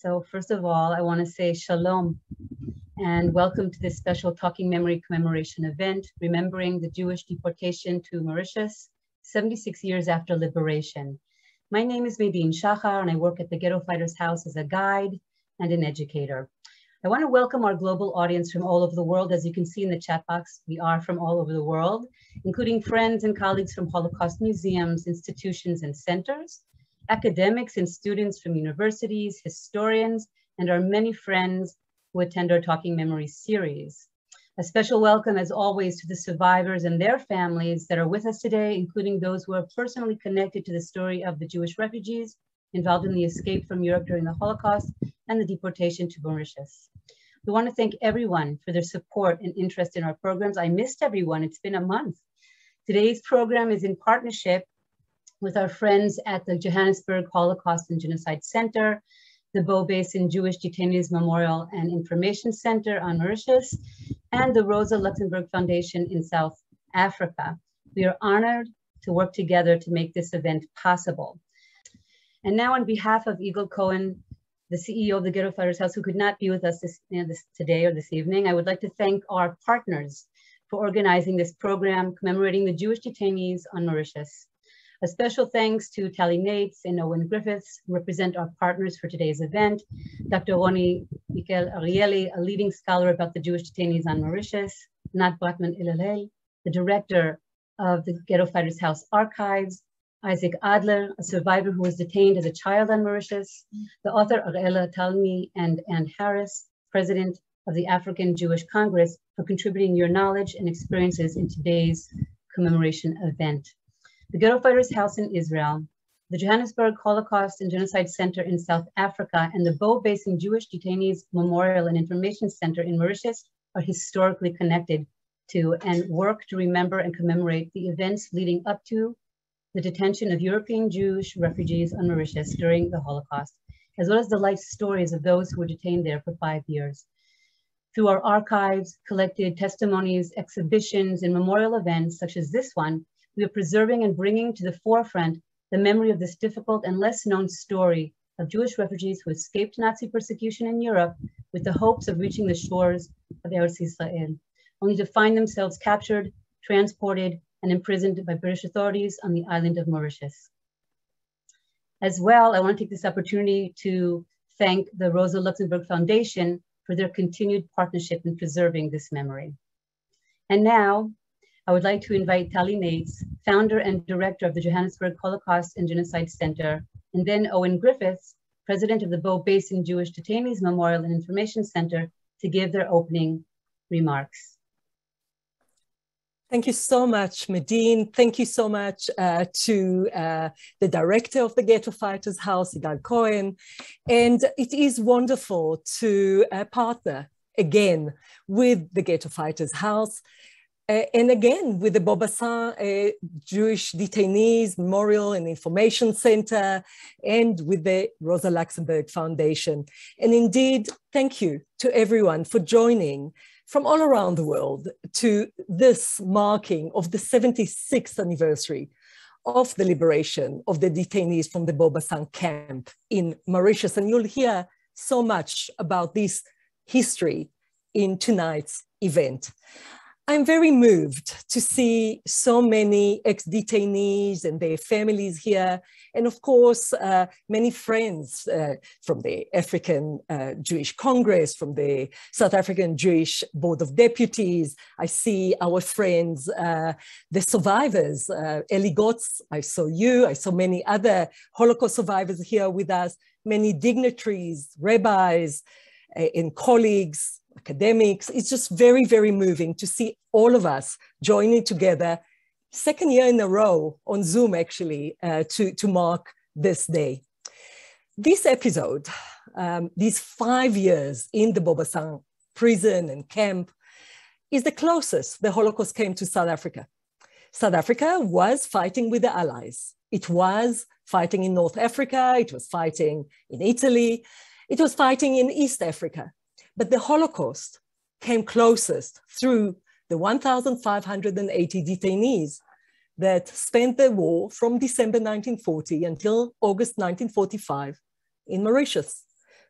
So first of all, I want to say shalom and welcome to this special Talking Memory commemoration event, remembering the Jewish deportation to Mauritius, 76 years after liberation. My name is Medine Shachar, and I work at the Ghetto Fighters House as a guide and an educator. I want to welcome our global audience from all over the world. As you can see in the chat box, we are from all over the world, including friends and colleagues from Holocaust museums, institutions, and centers, academics and students from universities, historians, and our many friends who attend our Talking Memories series. A special welcome, as always, to the survivors and their families that are with us today, including those who are personally connected to the story of the Jewish refugees involved in the escape from Europe during the Holocaust and the deportation to Mauritius. We want to thank everyone for their support and interest in our programs. I missed everyone. It's been a month. Today's program is in partnership with our friends at the Johannesburg Holocaust and Genocide Center, the Beau Basin Jewish Detainees Memorial and Information Center on Mauritius, and the Rosa Luxembourg Foundation in South Africa. We are honored to work together to make this event possible. And now, on behalf of Eagle Cohen, the CEO of the Ghetto Fighters House, who could not be with us today or this evening, I would like to thank our partners for organizing this program commemorating the Jewish detainees on Mauritius. A special thanks to Tally Nates and Owen Griffiths, who represent our partners for today's event, Dr. Roni Mikel Arieli, a leading scholar about the Jewish detainees on Mauritius, Nat Bratman-Ilalel, the director of the Ghetto Fighters House Archives, Isaac Adler, a survivor who was detained as a child on Mauritius, the author Ariella Talmi, and Ann Harris, president of the African Jewish Congress, for contributing your knowledge and experiences in today's commemoration event. The Ghetto Fighters House in Israel, the Johannesburg Holocaust and Genocide Center in South Africa, and the Beau Basin Jewish Detainees Memorial and Information Center in Mauritius are historically connected to and work to remember and commemorate the events leading up to the detention of European Jewish refugees on Mauritius during the Holocaust, as well as the life stories of those who were detained there for 5 years. Through our archives, collected testimonies, exhibitions, and memorial events such as this one, we are preserving and bringing to the forefront the memory of this difficult and less known story of Jewish refugees who escaped Nazi persecution in Europe with the hopes of reaching the shores of Eretz Israel, only to find themselves captured, transported, and imprisoned by British authorities on the island of Mauritius. As well, I want to take this opportunity to thank the Rosa Luxembourg Foundation for their continued partnership in preserving this memory. And now, I would like to invite Tally Nates, founder and director of the Johannesburg Holocaust and Genocide Center, and then Owen Griffiths, president of the Beau Basin Jewish Detainees Memorial and Information Center, to give their opening remarks. Thank you so much, Medine. Thank you so much to the director of the Ghetto Fighters House, Eagle Cohen. And it is wonderful to partner again with the Ghetto Fighters House. And again, with the Bassin Jewish Detainees Memorial and Information Center, and with the Rosa Luxembourg Foundation. And indeed, thank you to everyone for joining from all around the world to this marking of the 76th anniversary of the liberation of the detainees from the Bassin camp in Mauritius. And you'll hear so much about this history in tonight's event. I'm very moved to see so many ex-detainees and their families here, and of course, many friends from the African Jewish Congress, from the South African Jewish Board of Deputies. I see our friends, the survivors, Eli Gotz, I saw you, I saw many other Holocaust survivors here with us, many dignitaries, rabbis, and colleagues, academics. It's just very, very moving to see all of us joining together, second year in a row on Zoom, actually, to mark this day. This episode, these 5 years in the Bassin prison and camp, is the closest the Holocaust came to South Africa. South Africa was fighting with the Allies. It was fighting in North Africa. It was fighting in Italy. It was fighting in East Africa. But the Holocaust came closest through the 1,580 detainees that spent the war from December 1940 until August 1945 in Mauritius.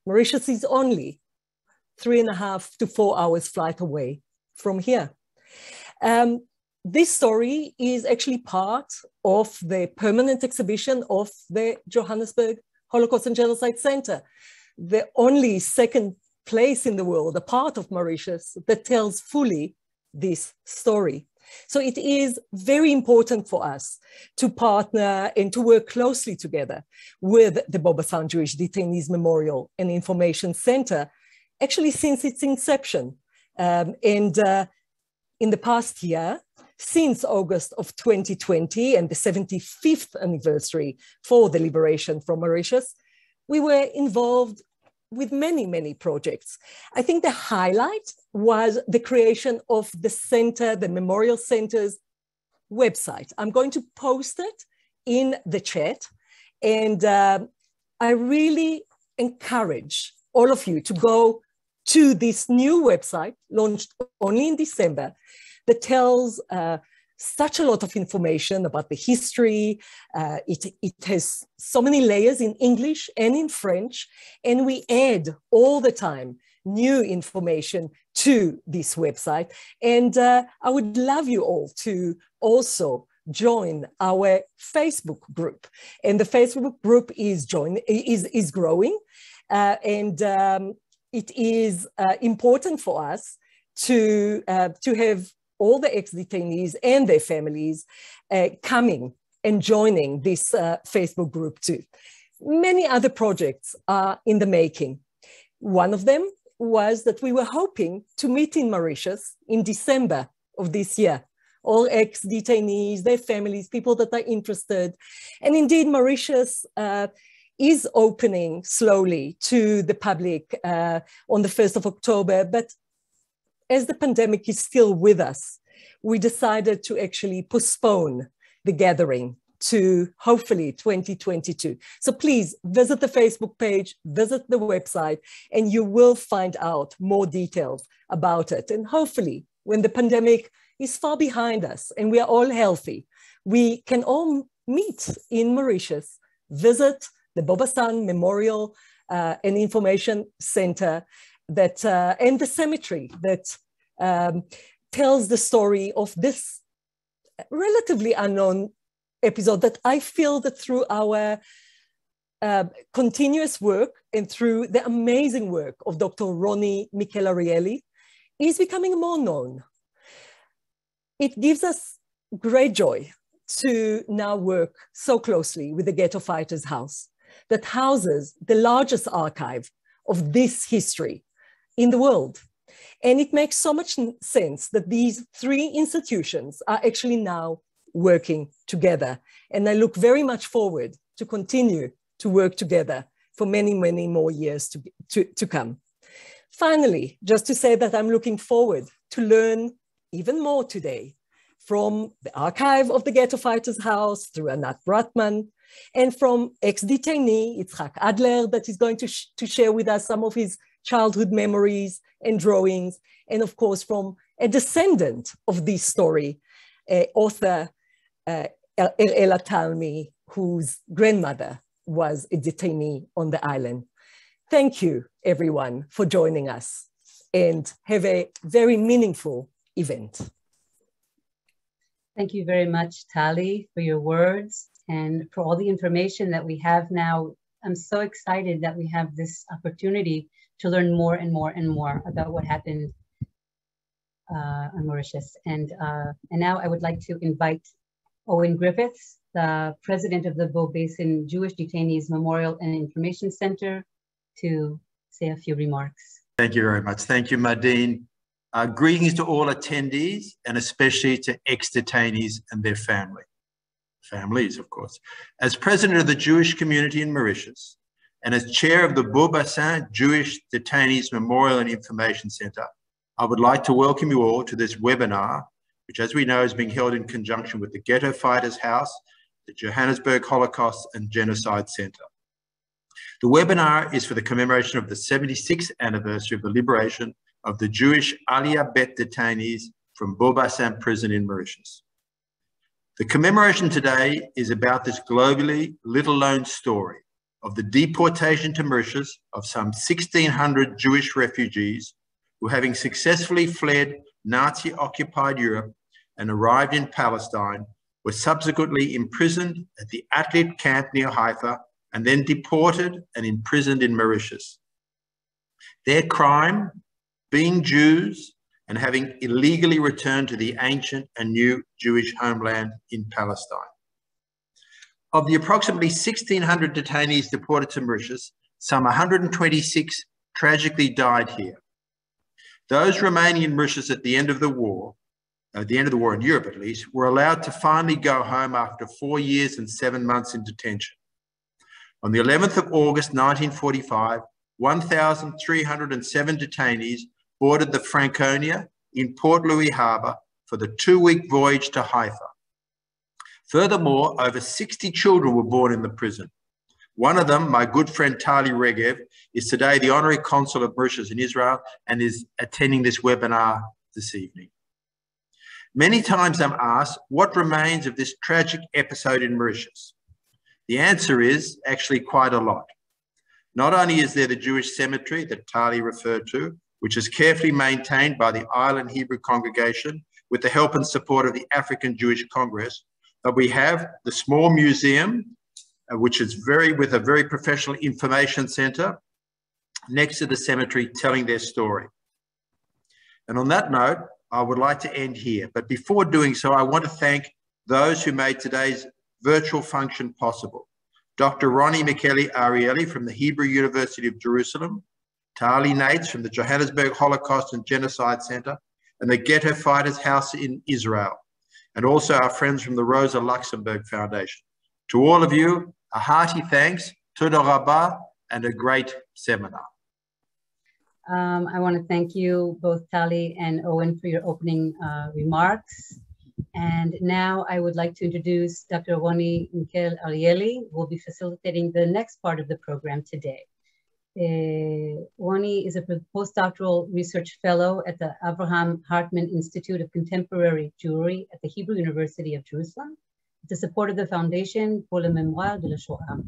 Mauritius is only 3.5 to 4 hours flight away from here. This story is actually part of the permanent exhibition of the Johannesburg Holocaust and Genocide Center, the only second place in the world, a part of Mauritius, that tells fully this story. So it is very important for us to partner and to work closely together with the Bassin Jewish Detainees Memorial and Information Center, actually since its inception. In the past year, since August of 2020 and the 75th anniversary for the liberation from Mauritius, we were involved with many, many projects. I think the highlight was the creation of the center, the Memorial Center's website. I'm going to post it in the chat. And I really encourage all of you to go to this new website, launched only in December, that tells such a lot of information about the history. It has so many layers in English and in French, and we add all the time new information to this website. And I would love you all to also join our Facebook group. And the Facebook group is growing, and it is important for us to have all the ex-detainees and their families coming and joining this Facebook group too. Many other projects are in the making. One of them was that we were hoping to meet in Mauritius in December of this year. All ex-detainees, their families, people that are interested. And indeed, Mauritius is opening slowly to the public on the 1st of October, but as the pandemic is still with us, we decided to actually postpone the gathering to hopefully 2022. So please visit the Facebook page, visit the website, and you will find out more details about it. And hopefully when the pandemic is far behind us and we are all healthy, we can all meet in Mauritius, visit the Bassin Memorial and Information Center, that and the cemetery that tells the story of this relatively unknown episode, that I feel that through our continuous work and through the amazing work of Dr. Ronnie Michel-Arieli is becoming more known. It gives us great joy to now work so closely with the Ghetto Fighters House that houses the largest archive of this history in the world. And it makes so much sense that these three institutions are actually now working together. And I look very much forward to continue to work together for many, many more years to come. Finally, just to say that I'm looking forward to learn even more today from the archive of the Ghetto Fighters House through Anat Bratman, and from ex-detainee Yitzhak Adler, that is going to share with us some of his childhood memories and drawings, and of course from a descendant of this story, author Ella Talmi, whose grandmother was a detainee on the island. Thank you, everyone, for joining us, and have a very meaningful event. Thank you very much, Tali, for your words and for all the information that we have now. I'm so excited that we have this opportunity to learn more and more and more about what happened on Mauritius. And now I would like to invite Owen Griffiths, the president of the Beau Basin Jewish Detainees Memorial and Information Center, to say a few remarks. Thank you very much. Thank you, Madine. Greetings to all attendees, and especially to ex-detainees and their families, of course. As president of the Jewish community in Mauritius, and as chair of the Beau Bassin Jewish Detainees Memorial and Information Center, I would like to welcome you all to this webinar, which, as we know, is being held in conjunction with the Ghetto Fighters House, the Johannesburg Holocaust and Genocide Center. The webinar is for the commemoration of the 76th anniversary of the liberation of the Jewish Aliyah Bet detainees from Beau Bassin prison in Mauritius. The commemoration today is about this globally little-known story of the deportation to Mauritius of some 1,600 Jewish refugees who, having successfully fled Nazi-occupied Europe and arrived in Palestine, were subsequently imprisoned at the Atlit camp near Haifa and then deported and imprisoned in Mauritius. Their crime, being Jews and having illegally returned to the ancient and new Jewish homeland in Palestine. Of the approximately 1,600 detainees deported to Mauritius, some 126 tragically died here. Those remaining in Mauritius at the end of the war in Europe at least, were allowed to finally go home after 4 years and 7 months in detention. On the 11th of August 1945, 1,307 detainees boarded the Franconia in Port Louis Harbour for the 2-week voyage to Haifa. Furthermore, over 60 children were born in the prison. One of them, my good friend Tali Regev, is today the Honorary Consul of Mauritius in Israel and is attending this webinar this evening. Many times I'm asked, what remains of this tragic episode in Mauritius? The answer is actually quite a lot. Not only is there the Jewish cemetery that Tali referred to, which is carefully maintained by the Island Hebrew congregation with the help and support of the African Jewish Congress, but we have the small museum, which is with a very professional information center next to the cemetery telling their story. And on that note, I would like to end here. But before doing so, I want to thank those who made today's virtual function possible. Dr. Ronnie Michele Arieli from the Hebrew University of Jerusalem, Tali Nates from the Johannesburg Holocaust and Genocide Center, and the Ghetto Fighters House in Israel, and also our friends from the Rosa Luxembourg Foundation. To all of you, a hearty thanks, Toda Rabah, and a great seminar. I want to thank you, both Tali and Owen, for your opening remarks. And now I would like to introduce Dr. Ronnie Michele Arieli, who will be facilitating the next part of the program today. Ronnie is a postdoctoral research fellow at the Abraham Hartman Institute of Contemporary Jewry at the Hebrew University of Jerusalem, with the support of the Foundation pour le Mémoire de la Shoah,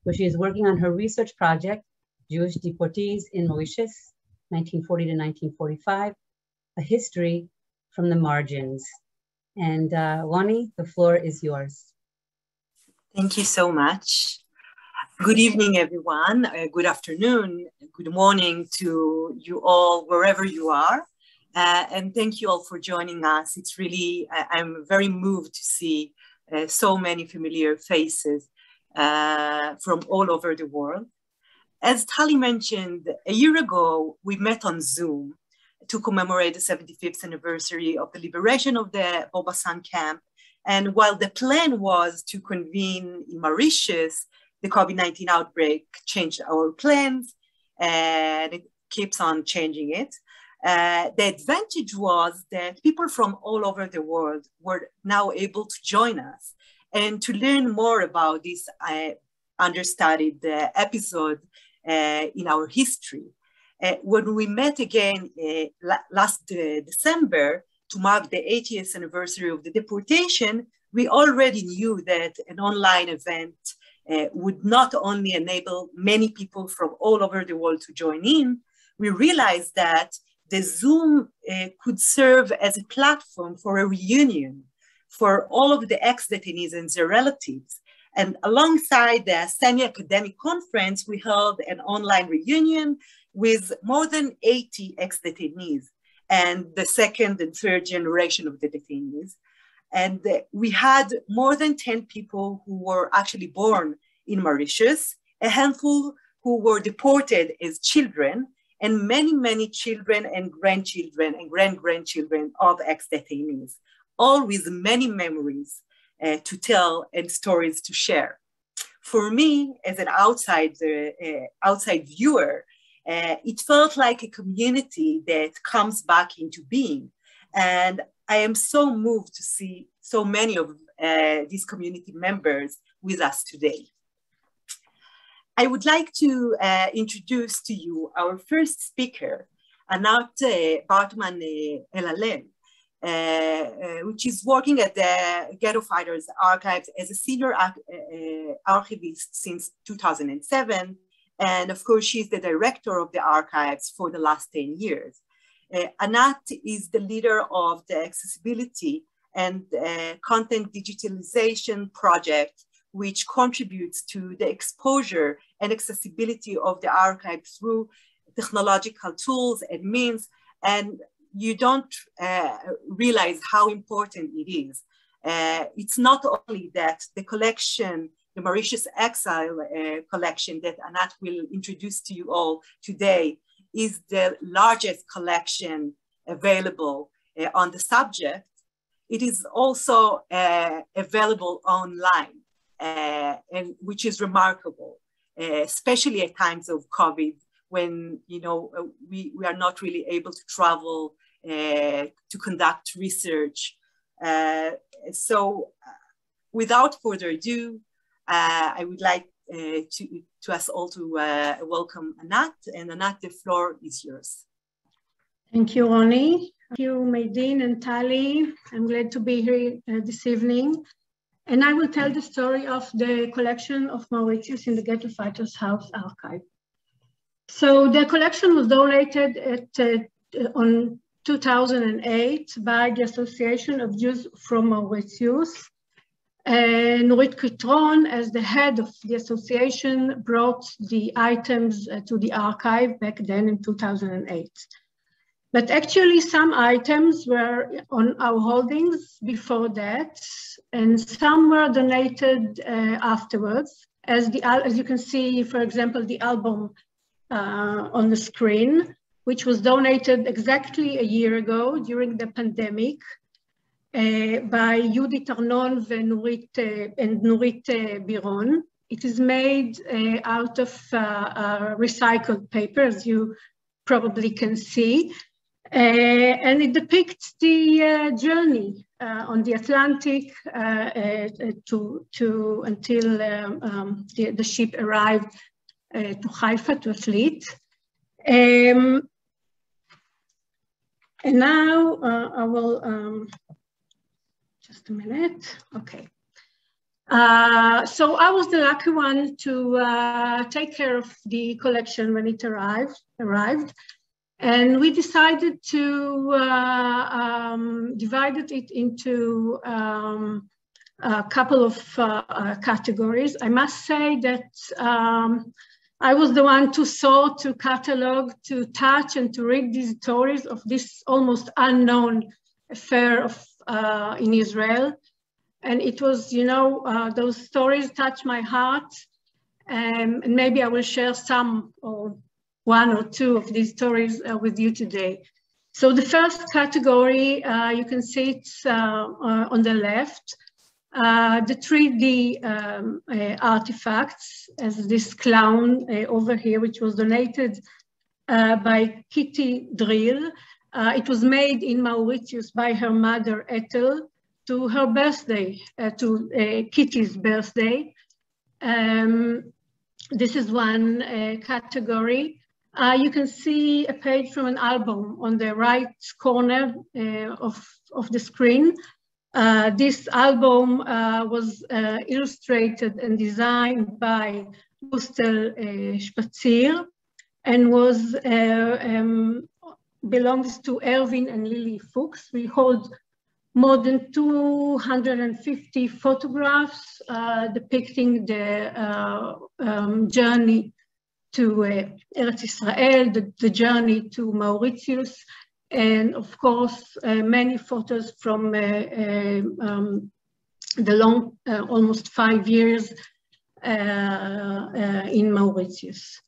where she is working on her research project, Jewish Deportees in Mauritius, 1940 to 1945, a history from the margins. And Ronnie, the floor is yours. Thank you so much. Good evening, everyone. Good afternoon. Good morning to you all, wherever you are. And thank you all for joining us. It's really, I'm very moved to see so many familiar faces from all over the world. As Tali mentioned, a year ago, we met on Zoom to commemorate the 75th anniversary of the liberation of the Bassin camp. And while the plan was to convene in Mauritius, the COVID-19 outbreak changed our plans, and it keeps on changing it. The advantage was that people from all over the world were now able to join us and to learn more about this understudied episode in our history. When we met again last December to mark the 80th anniversary of the deportation, we already knew that an online event would not only enable many people from all over the world to join in, we realized that the Zoom could serve as a platform for a reunion for all of the ex-detainees and their relatives. And alongside the semi-academic conference, we held an online reunion with more than 80 ex-detainees and the second and third generation of the detainees. And we had more than 10 people who were actually born in Mauritius, a handful who were deported as children, and many, many children and grandchildren and grand-grandchildren of ex-detainees, all with many memories to tell and stories to share. For me, as an outside viewer, it felt like a community that comes back into being. And I am so moved to see so many of these community members with us today. I would like to introduce to you our first speaker, Anat Bartman Elalel. which is working at the Ghetto Fighters Archives as a senior archivist since 2007. And of course, she's the director of the archives for the last 10 years. Anat is the leader of the accessibility and content digitalization project, which contributes to the exposure and accessibility of the archive through technological tools and means. And you don't realize how important it is. It's not only that the collection, the Mauritius Exile collection that Anat will introduce to you all today, is the largest collection available on the subject. It is also available online, and which is remarkable, especially at times of COVID, when we are not really able to travel to conduct research. So without further ado, I would like to us all to welcome Anat. And Anat, the floor is yours. Thank you, Ronnie. Thank you, Maydeen and Tali. I'm glad to be here this evening. And I will tell the story of the collection of Mauritius in the Ghetto Fighters House archive. So the collection was donated on 2008 by the Association of Jews from Mauritius. Nurit Kitron, as the head of the association, brought the items to the archive back then in 2008. But actually some items were on our holdings before that, and some were donated afterwards. As you can see, for example, the album on the screen, which was donated exactly a year ago during the pandemic by Judith Arnon and Nurit Biron. It is made out of recycled paper, as you probably can see. And it depicts the journey on the Atlantic until the ship arrived to Haifa, to a fleet. And now I will, just a minute, okay. So I was the lucky one to take care of the collection when it arrived. And we decided to divide it into a couple of categories. I must say that I was the one to sort, to catalog, to touch, and to read these stories of this almost unknown affair of, in Israel. And it was, those stories touched my heart. And maybe I will share some or one or two of these stories with you today. So the first category, you can see it's on the left, the 3D artifacts, as this clown over here, which was donated by Kitty Drill. It was made in Mauritius by her mother, Ethel, to her birthday, to Kitty's birthday. This is one category. You can see a page from an album on the right corner of the screen. This album was illustrated and designed by Gustel Spazier and was belongs to Irvine and Lily Fuchs. We hold more than 250 photographs depicting the journey to Eretz Israel, the journey to Mauritius, and of course, many photos from the long, almost 5 years in Mauritius.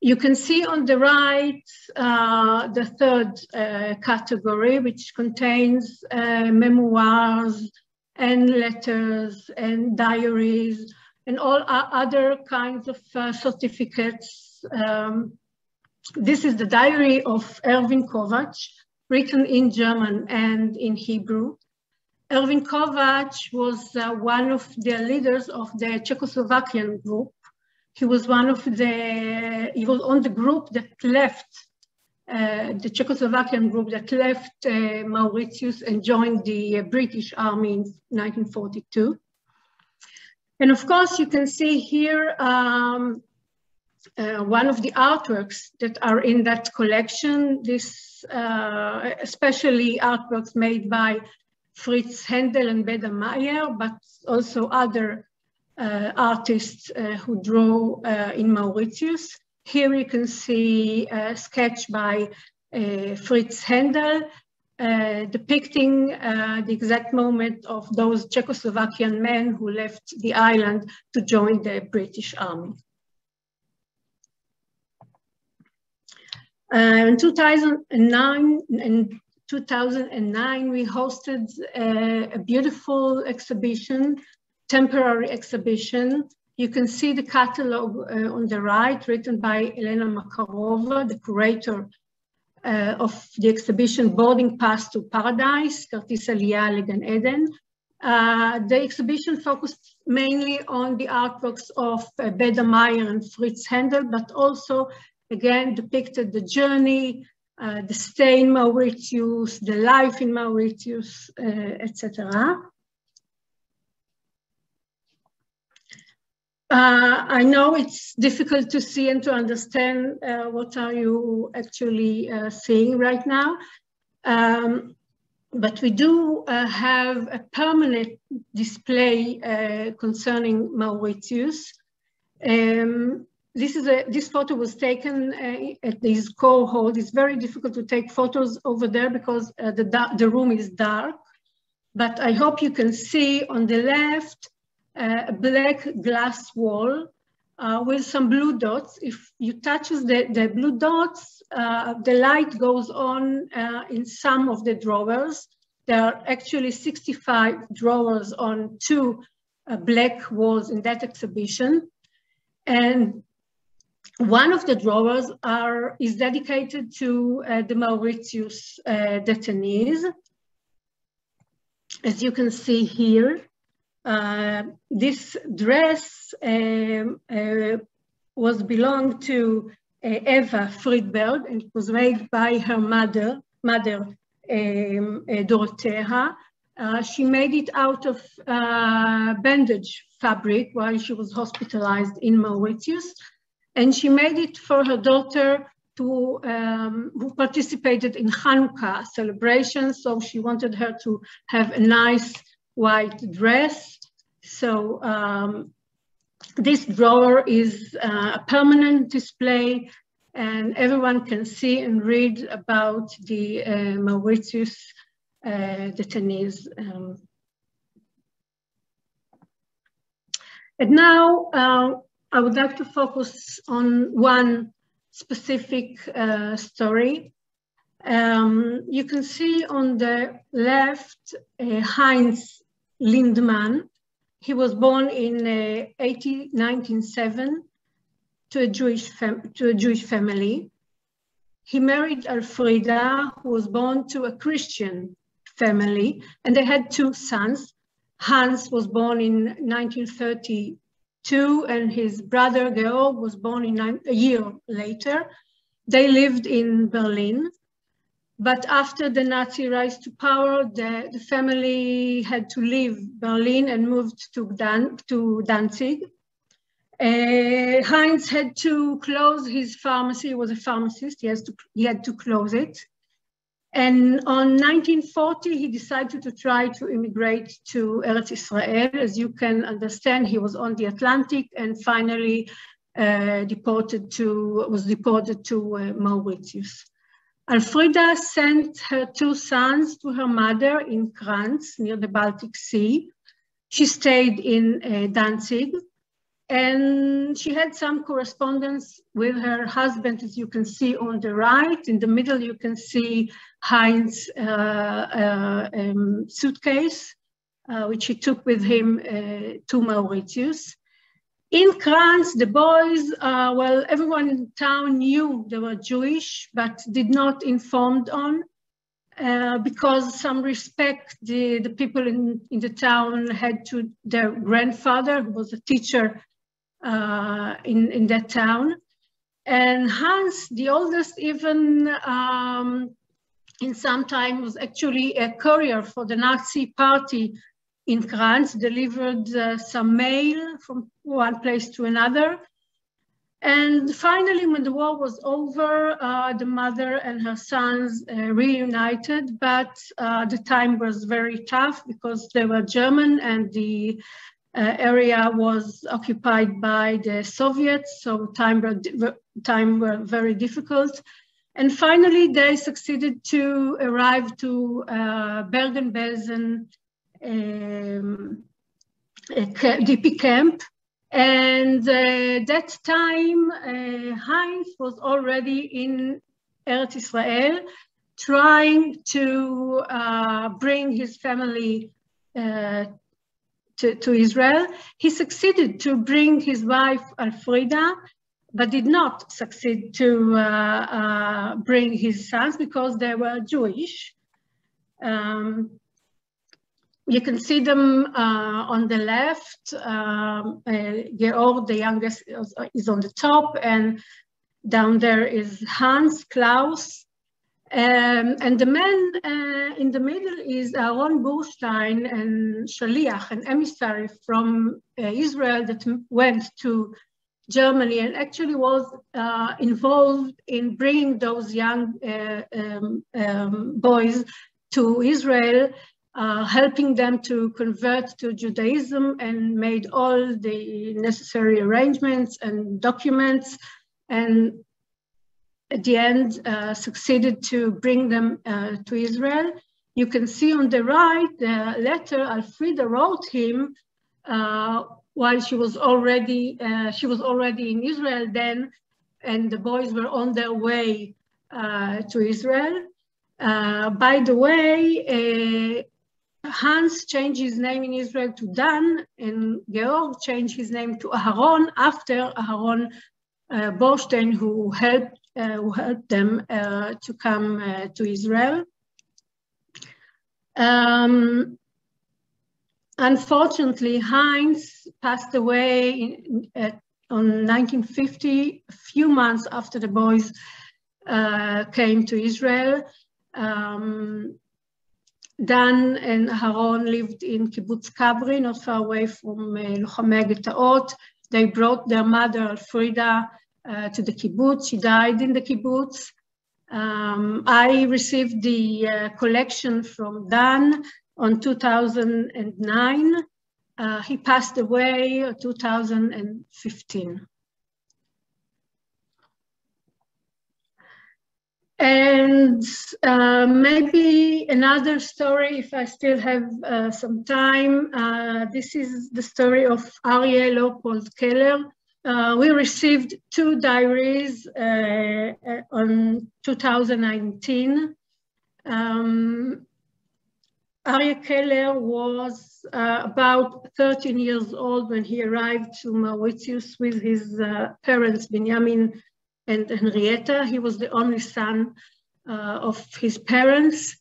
You can see on the right the third category, which contains memoirs and letters and diaries and all other kinds of certificates. This is the diary of Ervin Kovacs, written in German and in Hebrew. Ervin Kovacs was one of the leaders of the Czechoslovakian group. He was he was on the group that left the Czechoslovakian group that left Mauritius and joined the British Army in 1942. And of course, you can see here one of the artworks that are in that collection, especially artworks made by Fritz Händel and Beda Meyer, but also other artists who draw in Mauritius. Here you can see a sketch by Fritz Händel depicting the exact moment of those Czechoslovakian men who left the island to join the British Army. In 2009, we hosted a beautiful exhibition, temporary exhibition. You can see the catalog on the right, written by Elena Makarova, the curator of the exhibition Boarding Pass to Paradise, Kartis Aliyah LeGan Eden. The exhibition focused mainly on the artworks of Beda Meyer and Fritz Händel, but also, again, depicted the journey, the stay in Mauritius, the life in Mauritius, etc. I know it's difficult to see and to understand what are you actually seeing right now, but we do have a permanent display concerning Mauritius. This photo was taken at this core hall. It's very difficult to take photos over there because the room is dark, but I hope you can see on the left a black glass wall with some blue dots. If you touch the blue dots, the light goes on in some of the drawers. There are actually 65 drawers on 2 black walls in that exhibition. And one of the drawers is dedicated to the Mauritius detainees. As you can see here, this dress belonged to Eva Friedberg, and it was made by her mother Dorothea. She made it out of bandage fabric while she was hospitalized in Mauritius, and she made it for her daughter who participated in Hanukkah celebrations. So she wanted her to have a nice white dress. So this drawer is a permanent display, and everyone can see and read about the Mauritius detainees. And now I would like to focus on one specific story. You can see on the left Heinz Lindman. He was born in 1907 to a Jewish family. He married Alfreda, who was born to a Christian family, and they had 2 sons. Hans was born in 1932, and his brother Beau was born a year later. They lived in Berlin. But after the Nazi rise to power, the family had to leave Berlin and moved to Danzig. Heinz had to close his pharmacy. He was a pharmacist. He had to close it. And on 1940, he decided to try to immigrate to Eretz Israel. As you can understand, he was on the Atlantic and finally was deported to Mauritius. Alfreda sent her 2 sons to her mother in Kranz, near the Baltic Sea. She stayed in Danzig, and she had some correspondence with her husband, as you can see on the right. In the middle, you can see Heinz's suitcase, which he took with him to Mauritius. In Kranz, the boys, well, everyone in town knew they were Jewish, but did not informed on, because some respect the people in the town had to their grandfather, who was a teacher in that town. And Hans, the oldest, even in some time was actually a courier for the Nazi party in France, delivered some mail from one place to another. And finally, when the war was over, the mother and her sons reunited, but the time was very tough because they were German and the area was occupied by the Soviets, so time were very difficult. And finally, they succeeded to arrive to Bergen-Belsen DP camp. And that time, Heinz was already in Eretz Israel, trying to bring his family to Israel. He succeeded to bring his wife, Alfreda, but did not succeed to bring his sons because they were Jewish. You can see them on the left. Georg, the youngest, is on the top, and down there is Hans, Klaus. And the man in the middle is Aaron Burstein and Shaliach, an emissary from Israel that went to Germany and actually was involved in bringing those young boys to Israel, helping them to convert to Judaism, and made all the necessary arrangements and documents, and at the end succeeded to bring them to Israel. You can see on the right the letter Alfreda wrote him while she was already in Israel then, and the boys were on their way to Israel. By the way, Hans changed his name in Israel to Dan, and Georg changed his name to Aharon after Aharon Borstein, who helped them to come to Israel. Unfortunately, Heinz passed away on 1950, a few months after the boys came to Israel. Dan and Aharon lived in Kibbutz Kabri, not far away from Lochamei Getaot. They brought their mother, Alfreda, to the kibbutz. She died in the kibbutz. I received the collection from Dan on 2009. He passed away in 2015. And maybe another story, if I still have some time. This is the story of Aryeh Leopold Keller. We received 2 diaries on 2019. Aryeh Keller was about 13 years old when he arrived to Mauritius with his parents, Benjamin and Henrietta. He was the only son of his parents.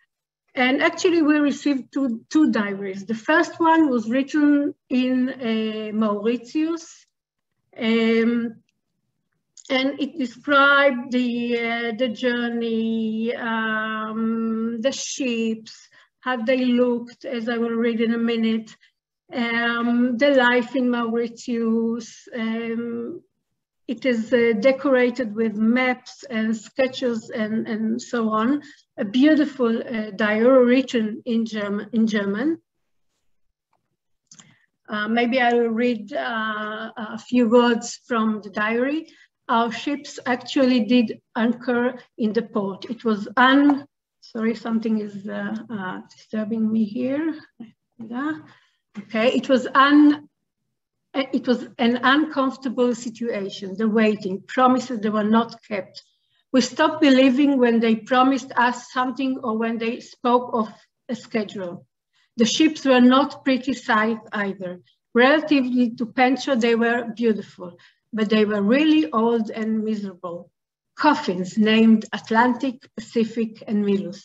And actually we received two diaries. The first one was written in Mauritius, and it described the journey, the ships, how they looked, as I will read in a minute, the life in Mauritius. It is decorated with maps and sketches and so on. A beautiful diary written in German. Maybe I will read a few words from the diary. Our ships actually did anchor in the port. It was sorry, something is disturbing me here. Okay, it was an uncomfortable situation, the waiting, promises that were not kept. We stopped believing when they promised us something or when they spoke of a schedule. The ships were not pretty sight either. Relatively to Pencho, they were beautiful, but they were really old and miserable. Coffins named Atlantic, Pacific, and Milus.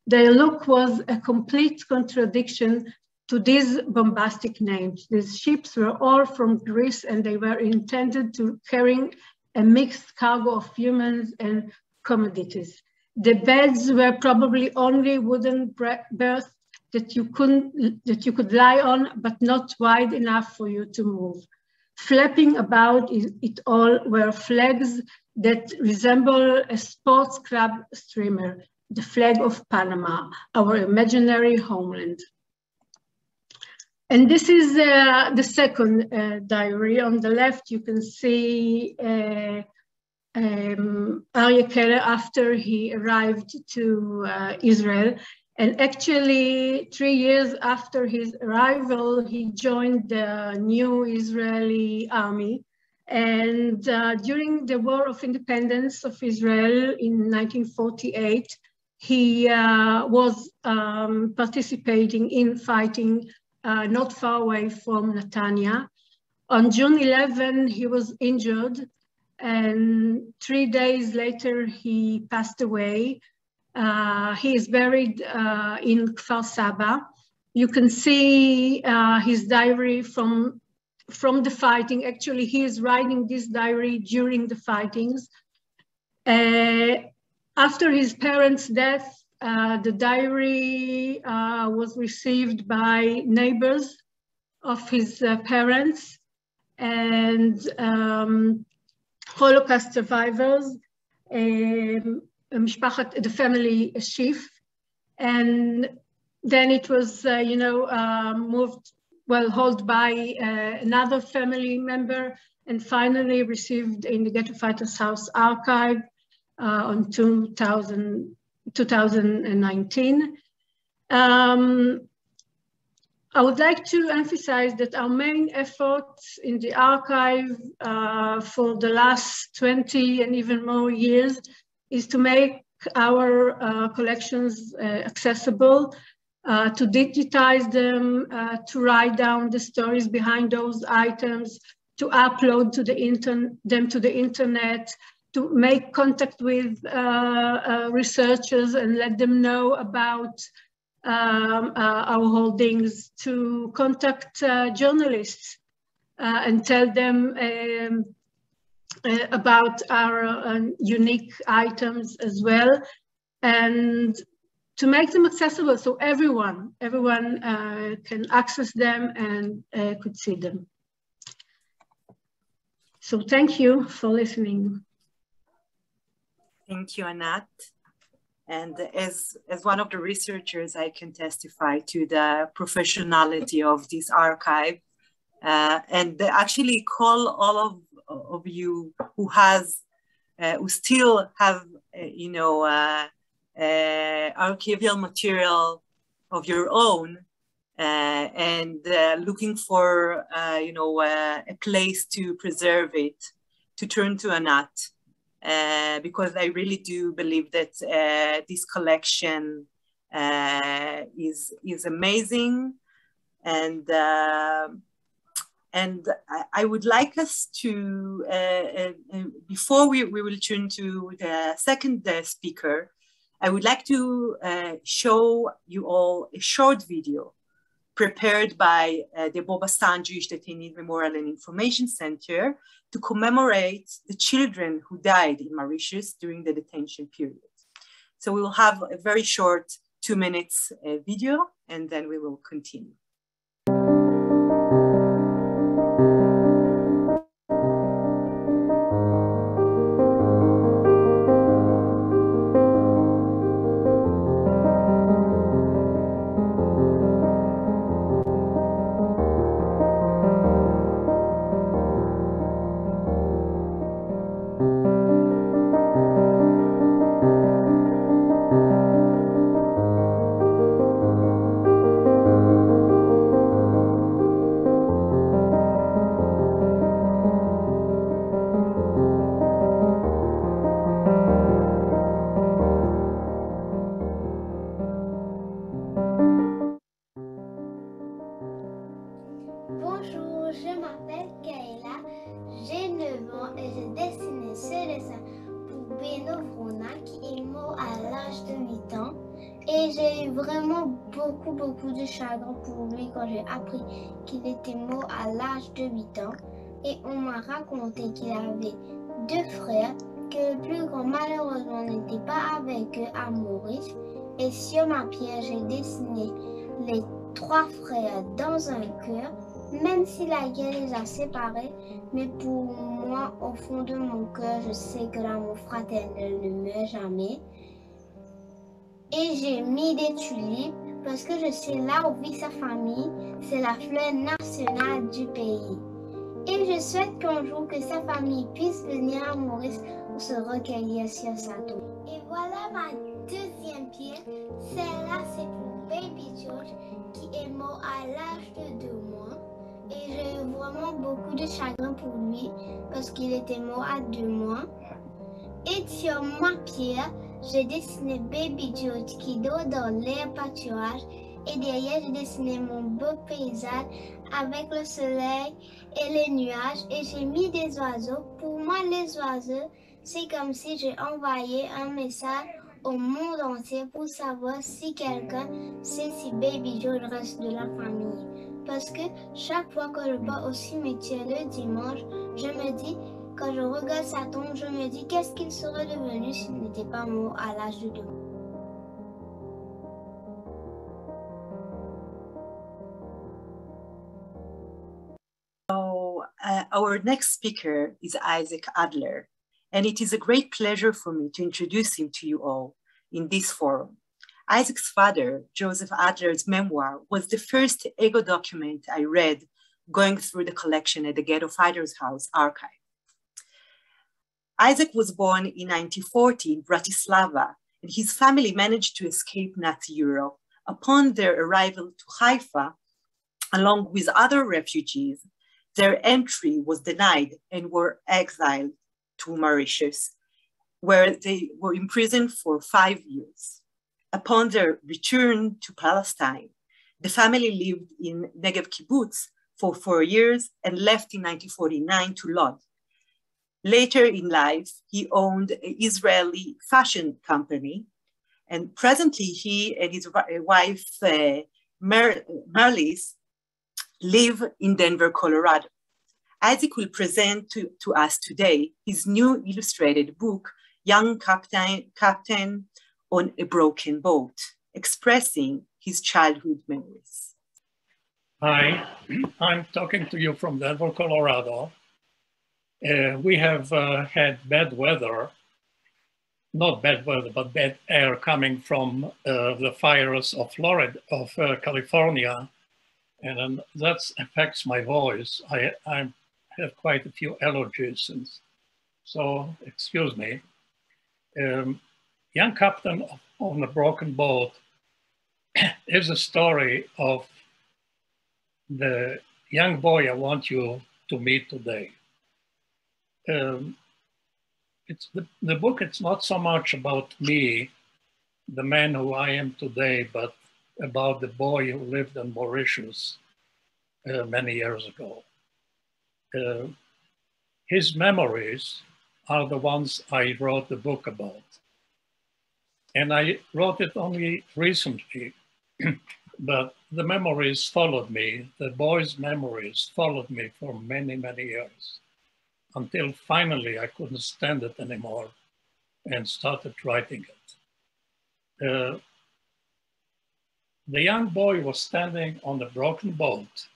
Their look was a complete contradiction to these bombastic names. These ships were all from Greece and they were intended to carry a mixed cargo of humans and commodities. The beds were probably only wooden berths that you could lie on, but not wide enough for you to move. Flapping about it all were flags that resemble a sports club streamer, the flag of Panama, our imaginary homeland. And this is the second diary. On the left, you can see Aryeh Keller after he arrived to Israel. And actually, 3 years after his arrival, he joined the new Israeli army. And during the War of Independence of Israel in 1948, he was participating in fighting not far away from Netanya. On June 11, he was injured, and 3 days later, he passed away. He is buried in Kfar Saba. You can see his diary from the fighting. Actually, he is writing this diary during the fightings. After his parents' death, the diary was received by neighbors of his parents and Holocaust survivors, the family Schiff, and then it was, moved, held by another family member, and finally received in the Ghetto Fighters House archive on 2019. I would like to emphasize that our main efforts in the archive for the last 20 and even more years is to make our collections accessible, to digitize them, to write down the stories behind those items, to upload them to the internet, to make contact with researchers and let them know about our holdings, to contact journalists and tell them about our unique items as well, and to make them accessible so everyone can access them and could see them. So thank you for listening. Thank you, Anat. And as one of the researchers, I can testify to the professionality of this archive, and actually call all of you who still have, archival material of your own, and looking for, a place to preserve it, to turn to Anat. Because I really do believe that this collection is amazing, and I would like us to, before we will turn to the second speaker, I would like to show you all a short video prepared by the Bassin Jewish Detainees Memorial and Information Center to commemorate the children who died in Mauritius during the detention period. So we will have a very short 2 minutes video, and then we will continue. Beaucoup de chagrin pour lui quand j'ai appris qu'il était mort à l'âge de 8 ans, et on m'a raconté qu'il avait 2 frères, que le plus grand malheureusement n'était pas avec eux à Maurice. Et sur ma pierre, j'ai dessiné les 3 frères dans un cœur, même si la guerre les a séparés. Mais pour moi, au fond de mon cœur, je sais que l'amour fraternel ne meurt jamais. Et j'ai mis des tulipes parce que je sais là où vit sa famille, c'est la fleur nationale du pays. Et je souhaite qu'un jour que sa famille puisse venir à Maurice pour se recueillir sur sa tombe. Et voilà ma 2e pierre. Celle-là, c'est pour Baby George qui est mort à l'âge de 2 mois. Et j'ai vraiment beaucoup de chagrin pour lui parce qu'il était mort à 2 mois. Et sur ma pierre, j'ai dessiné Baby George qui dort dans l'air pâturage. Et derrière, j'ai dessiné mon beau paysage avec le soleil et les nuages. Et j'ai mis des oiseaux. Pour moi, les oiseaux, c'est comme si j'ai envoyé un message au monde entier pour savoir si quelqu'un sait si Baby George reste de la famille. Parce que chaque fois que je pars au cimetière le dimanche, je me dis, quand je regarde sa tombe, je me dis qu'est-ce qu'il serait devenu s'il n'était pas mort à l'âge de 2 mois. Our next speaker is Isaac Adler, and it is a great pleasure for me to introduce him to you all in this forum. Isaac's father, Joseph Adler's memoir, was the first ego document I read going through the collection at the Ghetto Fighters House archive. Isaac was born in 1940 in Bratislava, and his family managed to escape Nazi Europe. Upon their arrival to Haifa, along with other refugees, their entry was denied and were exiled to Mauritius, where they were imprisoned for 5 years. Upon their return to Palestine, the family lived in Negev Kibbutz for 4 years and left in 1949 to Lod. Later in life, he owned an Israeli fashion company, and presently he and his wife, Marlies, live in Denver, Colorado. Isaac will present to us today his new illustrated book, Young Captain on a Broken Boat, expressing his childhood memories. Hi, I'm talking to you from Denver, Colorado. We have had bad weather, not bad weather, but bad air coming from the fires of California, and that affects my voice. I have quite a few allergies, and so excuse me. Young Captain on a Broken Boat is a story of the young boy I want you to meet today. It's the book, it's not so much about me, the man who I am today, but about the boy who lived in Mauritius many years ago. His memories are the ones I wrote the book about. And I wrote it only recently, but the memories followed me, the boy's memories followed me for many, many years, until finally I couldn't stand it anymore and started writing it. The young boy was standing on a broken boat,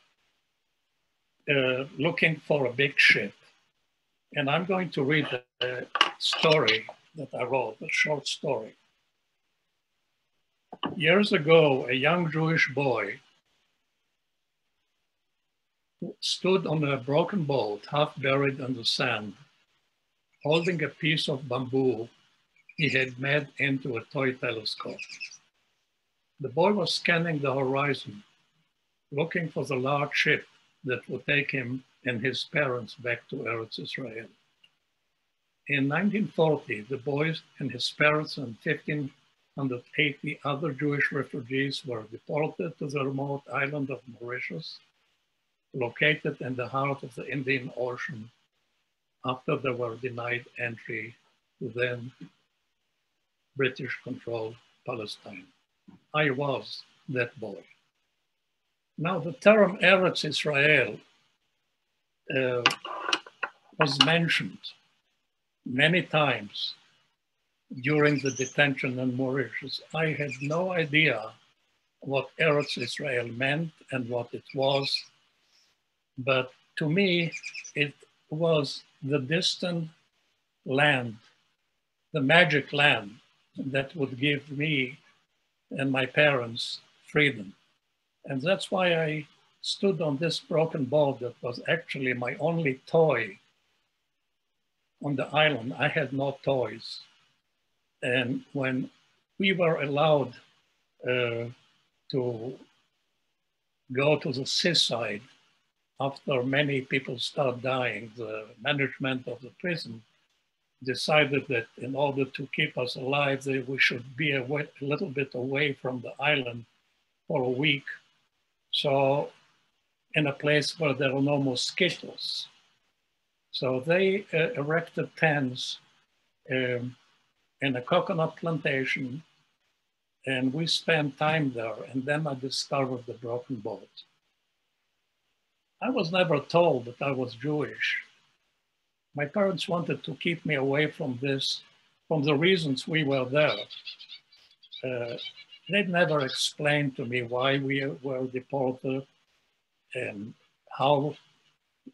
looking for a big ship. And I'm going to read a story that I wrote, a short story. Years ago, a young Jewish boy stood on a broken boat, half buried in the sand, holding a piece of bamboo he had made into a toy telescope. The boy was scanning the horizon, looking for the large ship that would take him and his parents back to Eretz Israel. In 1940, the boy and his parents and 1,580 other Jewish refugees were deported to the remote island of Mauritius, located in the heart of the Indian Ocean, after they were denied entry to then British-controlled Palestine. I was that boy. Now, the term Eretz Israel was mentioned many times during the detention in Mauritius. I had no idea what Eretz Israel meant and what it was, but to me, it was the distant land, the magic land that would give me and my parents freedom. And that's why I stood on this broken boat that was actually my only toy on the island. I had no toys. And when we were allowed to go to the seaside after many people started dying, the management of the prison decided that in order to keep us alive, that we should be a little bit away from the island for a week. So in a place where there are no mosquitoes. So they erected tents in a coconut plantation, and we spent time there. And then I discovered the broken boat. I was never told that I was Jewish. My parents wanted to keep me away from this, from the reasons we were there. They'd never explained to me why we were deported and how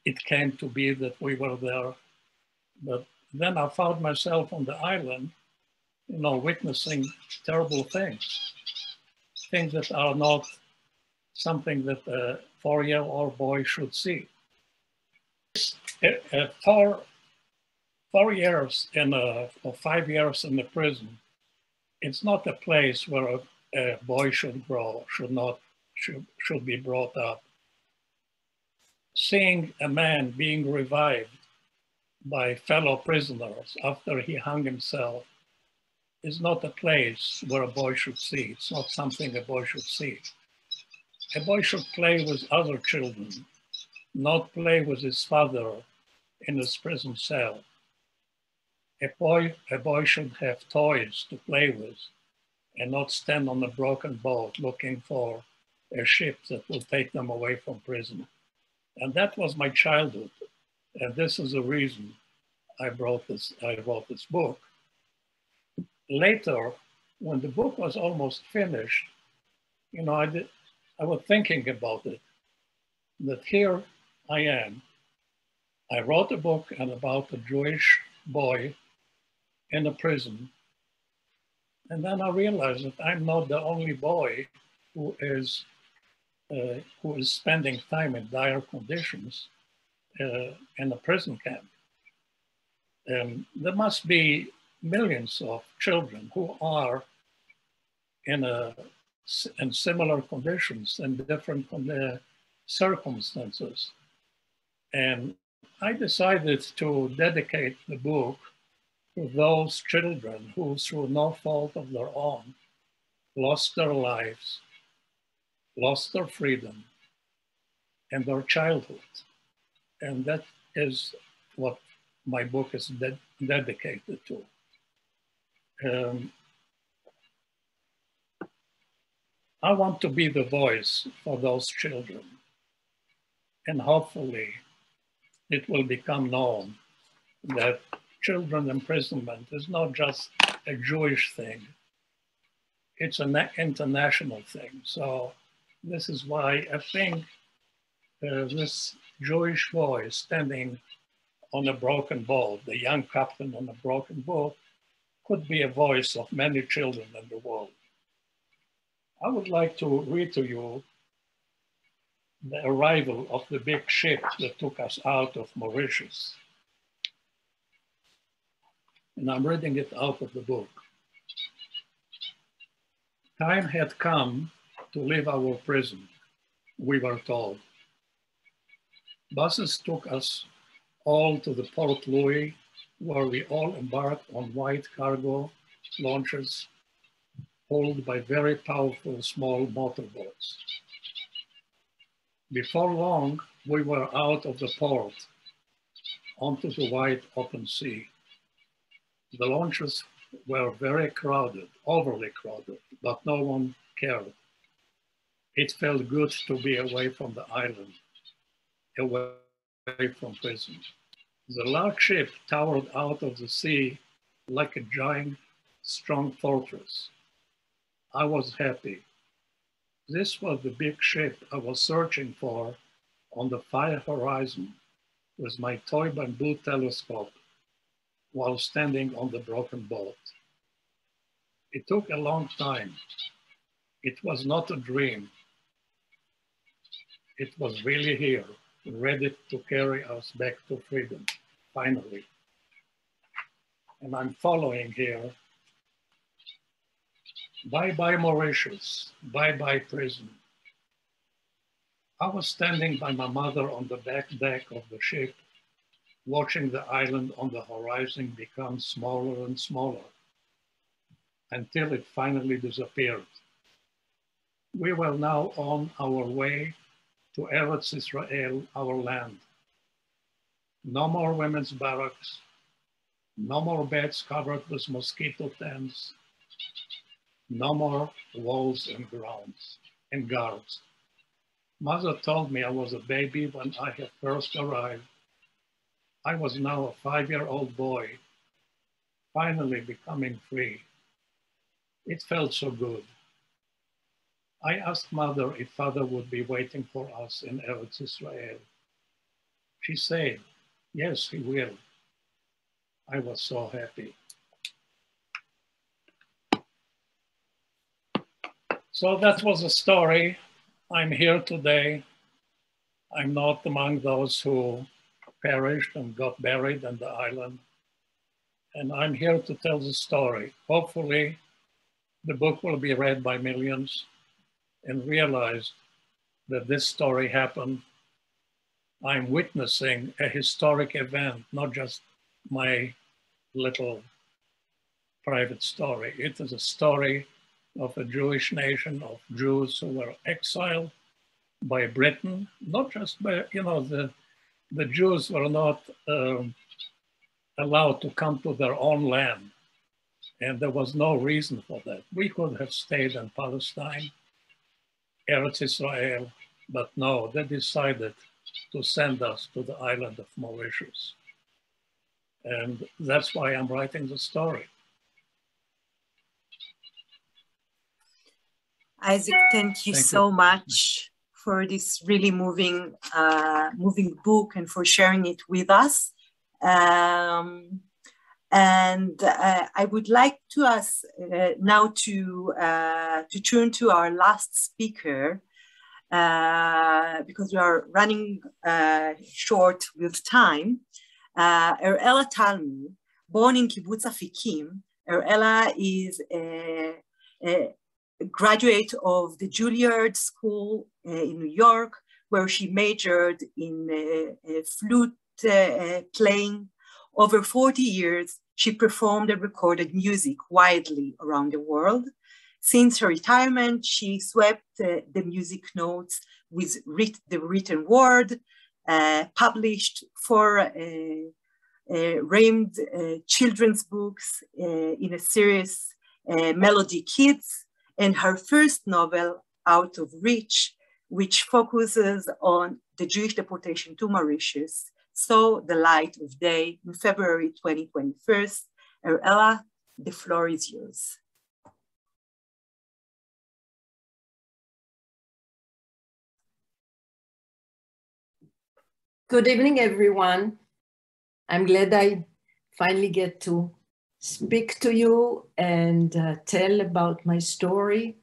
it came to be that we were there. But then I found myself on the island, you know, witnessing terrible things that are not something that a 4-year-old boy should see. 4 years or 5 years in the prison, it's not a place where a boy should grow, should be brought up. Seeing a man being revived by fellow prisoners after he hung himself is not a place where a boy should see. It's not something a boy should see. A boy should play with other children, not play with his father in his prison cell. A boy should have toys to play with and not stand on a broken boat looking for a ship that will take them away from prison. And that was my childhood. And this is the reason I wrote this book. Later, when the book was almost finished, you know, I was thinking about it, that here I am. I wrote a book about a Jewish boy in a prison. And then I realized that I'm not the only boy who is spending time in dire conditions in a prison camp. There must be millions of children who are in similar conditions and different circumstances. And I decided to dedicate the book to those children who, through no fault of their own, lost their lives, lost their freedom and their childhood. And that is what my book is dedicated to. I want to be the voice for those children. And hopefully it will become known that children imprisonment is not just a Jewish thing. It's an international thing. So this is why I think this Jewish boy standing on a broken boat, the young captain on a broken boat, could be a voice of many children in the world. I would like to read to you the arrival of the big ship that took us out of Mauritius. And I'm reading it out of the book. Time had come to leave our prison, we were told. Buses took us all to the Port Louis, where we all embarked on white cargo launches pulled by very powerful small motorboats. Before long, we were out of the port onto the wide open sea. The launches were very crowded, overly crowded, but no one cared. It felt good to be away from the island, away from prison. The large ship towered out of the sea like a giant, strong fortress. I was happy. This was the big ship I was searching for on the far horizon with my toy bamboo telescope while standing on the broken boat. It took a long time. It was not a dream. It was really here, ready to carry us back to freedom, finally. And I'm following here. Bye-bye Mauritius, bye-bye prison. I was standing by my mother on the back deck of the ship, watching the island on the horizon become smaller and smaller until it finally disappeared. We were now on our way to Eretz Israel, our land. No more women's barracks, no more beds covered with mosquito tents, no more walls and grounds and guards. Mother told me I was a baby when I had first arrived. I was now a 5-year-old boy, finally becoming free. It felt so good. I asked Mother if Father would be waiting for us in Eretz Israel. She said, yes, he will. I was so happy. So that was a story. I'm here today. I'm not among those who perished and got buried on the island. And I'm here to tell the story. Hopefully, the book will be read by millions and realize that this story happened. I'm witnessing a historic event, not just my little private story. It is a story of a Jewish nation, of Jews who were exiled by Britain, not just by, the Jews were not allowed to come to their own land. And there was no reason for that. We could have stayed in Palestine, Eretz Israel, but no, they decided to send us to the island of Mauritius. And that's why I'm writing the story. Isaac, thank you so much for this really moving book and for sharing it with us. I would like to ask now to turn to our last speaker because we are running short with time. Irwani Talmi, born in Kibbutz Afikim, Irwani is a graduate of the Juilliard School in New York, where she majored in flute playing. Over 40 years, she performed and recorded music widely around the world. Since her retirement, she swept the music notes with the written word, published 4 rhymed children's books in a series, Melody Kids, and her first novel, Out of Reach, which focuses on the Jewish deportation to Mauritius, saw the light of day in February 2021. Irwani, the floor is yours. Good evening, everyone. I'm glad I finally get to speak to you and tell about my story.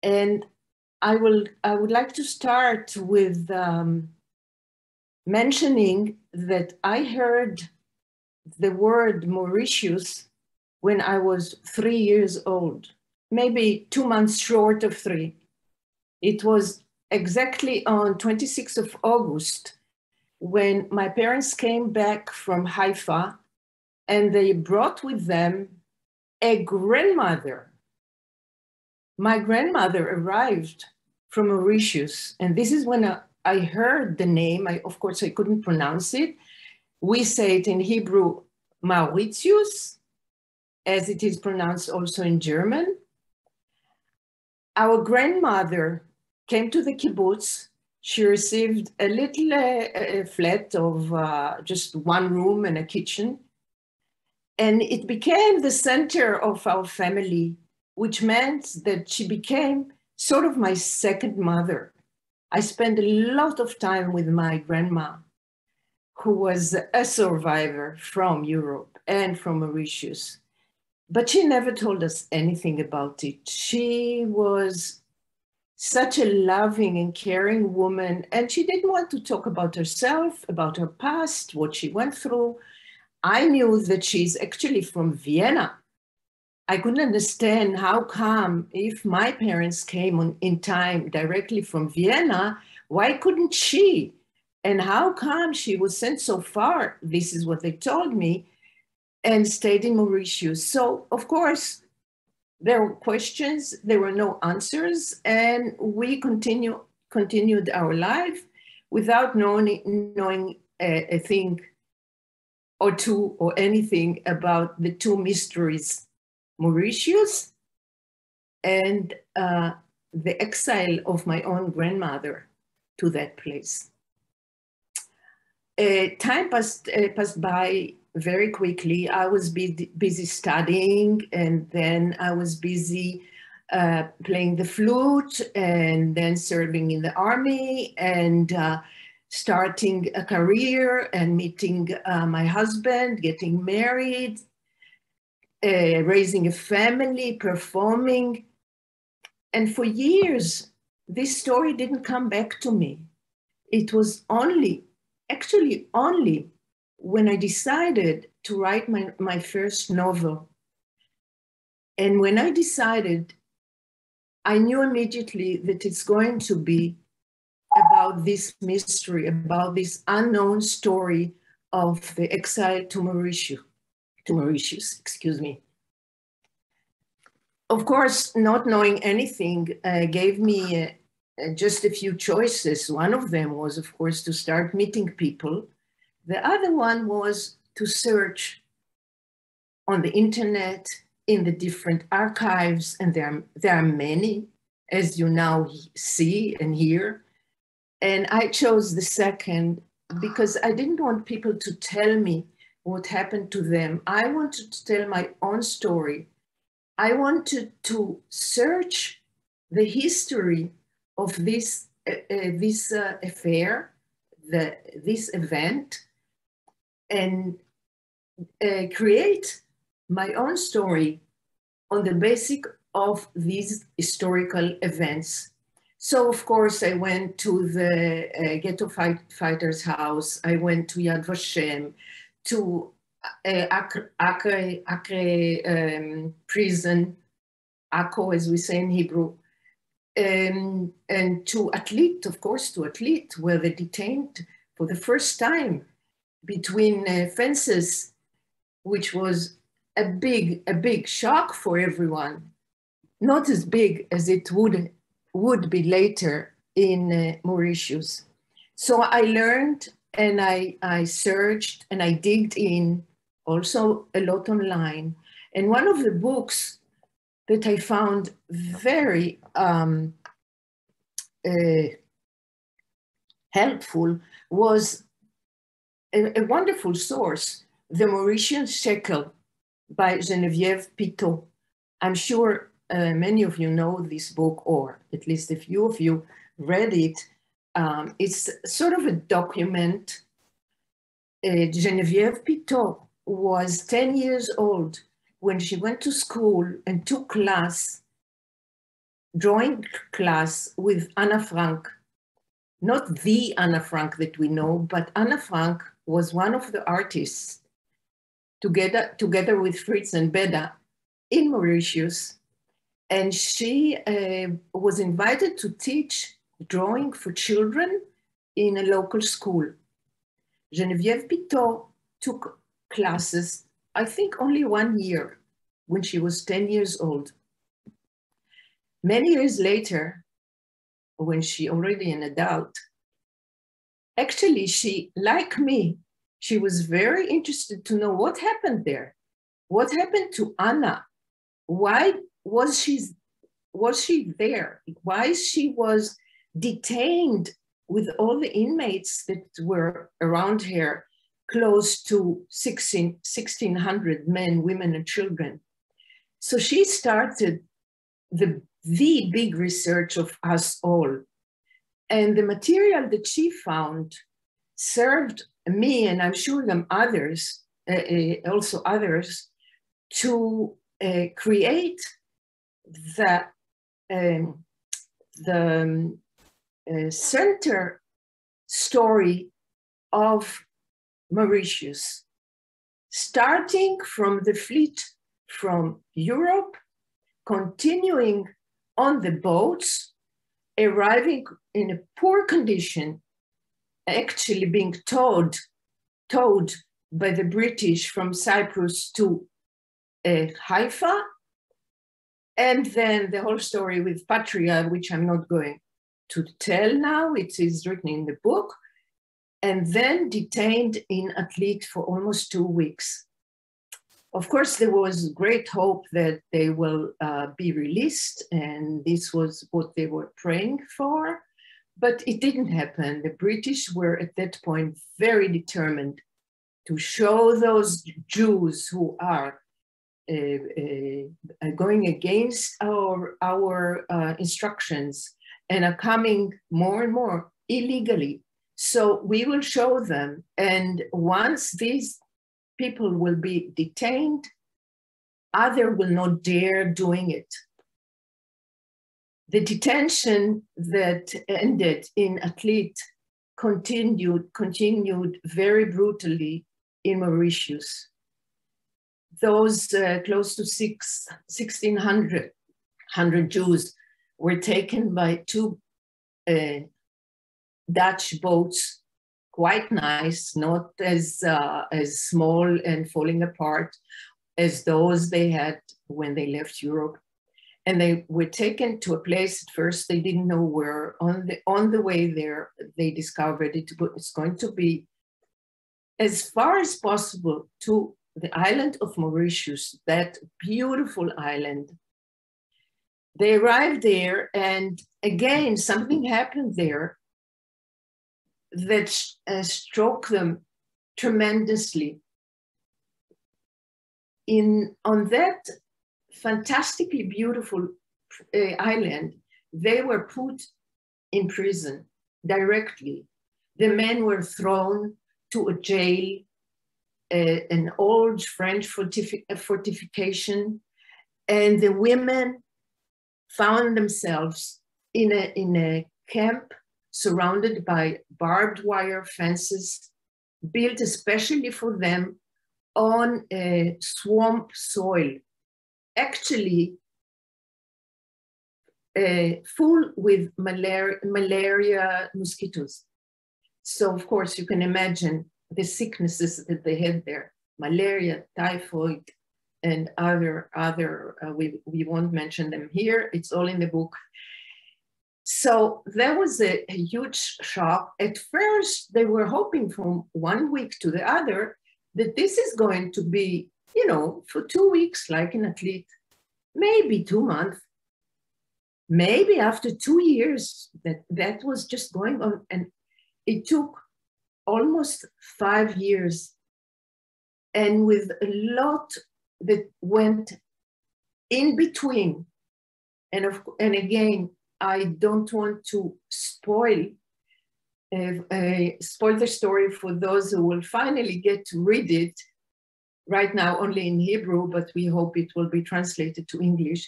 And I would like to start with mentioning that I heard the word Mauritius when I was 3 years old, maybe 2 months short of 3. It was exactly on 26th of August when my parents came back from Haifa and they brought with them a grandmother. My grandmother arrived from Mauritius, and this is when I heard the name. Of course, I couldn't pronounce it. We say it in Hebrew, Mauritius, as it is pronounced also in German. Our grandmother came to the kibbutz She received a little flat of just one room and a kitchen. And it became the center of our family, which meant that she became sort of my second mother. I spent a lot of time with my grandma, who was a survivor from Europe and from Mauritius. But she never told us anything about it. She was such a loving and caring woman, and she didn't want to talk about herself, about her past, what she went through. I knew that she's actually from Vienna. I couldn't understand how come, if my parents came in time directly from Vienna, why couldn't she? And how come she was sent so far? This is what they told me, and stayed in Mauritius. So, of course, there were questions, there were no answers, and we continued our life without knowing a thing or two or anything about the two mysteries, Mauritius and the exile of my own grandmother to that place. Time passed by very quickly. I was busy studying, and then I was busy playing the flute, and then serving in the army, and starting a career, and meeting my husband, getting married, raising a family, performing. And for years, this story didn't come back to me. It was actually only when I decided to write my first novel. And when I decided, I knew immediately that it's going to be about this mystery, about this unknown story of the exile to Mauritius, excuse me. Of course, not knowing anything gave me just a few choices. One of them was, of course, to start meeting people. The other one was to search on the internet, in the different archives, and there are many, as you now see and hear. And I chose the second because I didn't want people to tell me what happened to them. I wanted to tell my own story. I wanted to search the history of this affair, this event, and create my own story on the basis of these historical events. So, of course, I went to the Ghetto Fighters House. I went to Yad Vashem, to Acre prison, Akko, as we say in Hebrew, and to Atlit, of course, to Atlit, where they detained for the first time between fences, which was a big shock for everyone. Not as big as it would be later in Mauritius. So I learned, and I searched, and I digged in, also a lot online. And one of the books that I found very helpful was a wonderful source, The Mauritian Shekel by Geneviève Pitot. I'm sure many of you know this book, or at least a few of you read it. It's sort of a document. Geneviève Pitot was 10 years old when she went to school and took drawing class with Anna Frank. Not the Anna Frank that we know, but Anna Frank was one of the artists together with Fritz and Beda in Mauritius. And she was invited to teach drawing for children in a local school. Geneviève Pitot took classes, I think only 1 year, when she was 10 years old. Many years later, when she already an adult, actually she, like me, she was very interested to know what happened there. What happened to Anna? Why was she there? Why she was detained with all the inmates that were around here, close to 1,600 men, women, and children. So she started the big research of us all. And the material that she found served me, and I'm sure them others, also others, to create the center story of Mauritius, starting from the fleet from Europe, continuing on the boats, arriving in a poor condition, actually being towed by the British from Cyprus to Haifa, and then the whole story with Patria, which I'm not going to tell now, it is written in the book, and then detained in Athlete for almost 2 weeks. Of course, there was great hope that they will be released, and this was what they were praying for, but it didn't happen. The British were at that point very determined to show those Jews who are going against our instructions and are coming more and more illegally. So we will show them, and once these people will be detained, others will not dare doing it. The detention that ended in Athlete continued very brutally in Mauritius. Those close to 1,600 Jews were taken by 2 Dutch boats, quite nice, not as small and falling apart as those they had when they left Europe. And they were taken to a place at first they didn't know where. On the way there, they discovered it's going to be as far as possible to the island of Mauritius, that beautiful island. They arrived there, and again, something happened there that struck them tremendously. On that fantastically beautiful island, they were put in prison directly. The men were thrown to a jail, an old French fortification, and the women found themselves in a camp surrounded by barbed wire fences built especially for them on a swamp soil, actually full with malaria mosquitoes. So of course you can imagine the sicknesses that they had there, malaria, typhoid, and other we won't mention them here, it's all in the book. So there was a huge shock. At first, they were hoping from 1 week to the other that this is going to be, for 2 weeks, like in Athlete, maybe 2 months, maybe after 2 years, that was just going on. And it took almost 5 years, and with a lot that went in between. And again, I don't want to spoil the story for those who will finally get to read it. Right now only in Hebrew, but we hope it will be translated to English.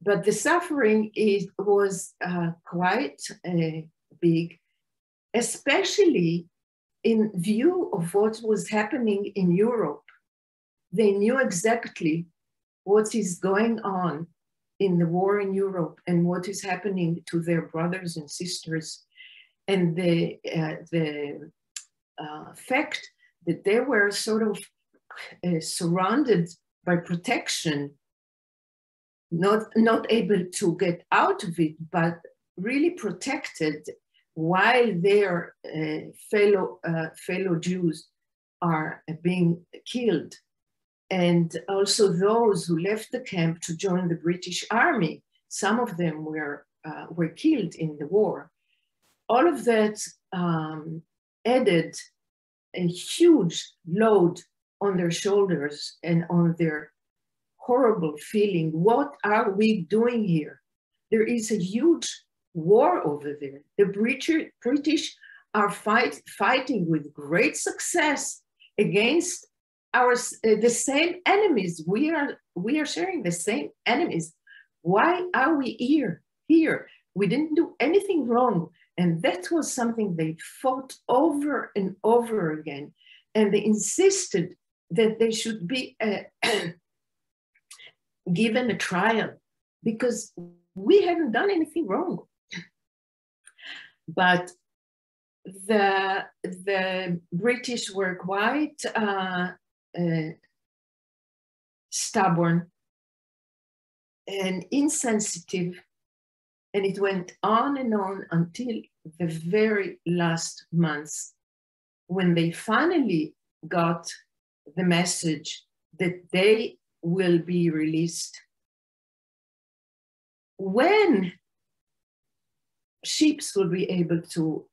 But the suffering was quite big, especially in view of what was happening in Europe. They knew exactly what is going on in the war in Europe and what is happening to their brothers and sisters, and the fact that they were sort of surrounded by protection, not able to get out of it, but really protected while their fellow Jews are being killed. And also those who left the camp to join the British Army, some of them were killed in the war. all of that added a huge load on their shoulders and on their horrible feeling. What are we doing here? There is a huge war over there. The British are fighting with great success against the same enemies. We are sharing the same enemies. Why are we here? We didn't do anything wrong. And that was something they fought over and over again. And they insisted that they should be given a trial because we haven't done anything wrong. But the British were quite stubborn and insensitive, and it went on and on until the very last months when they finally got the message that they will be released. When ships will be able to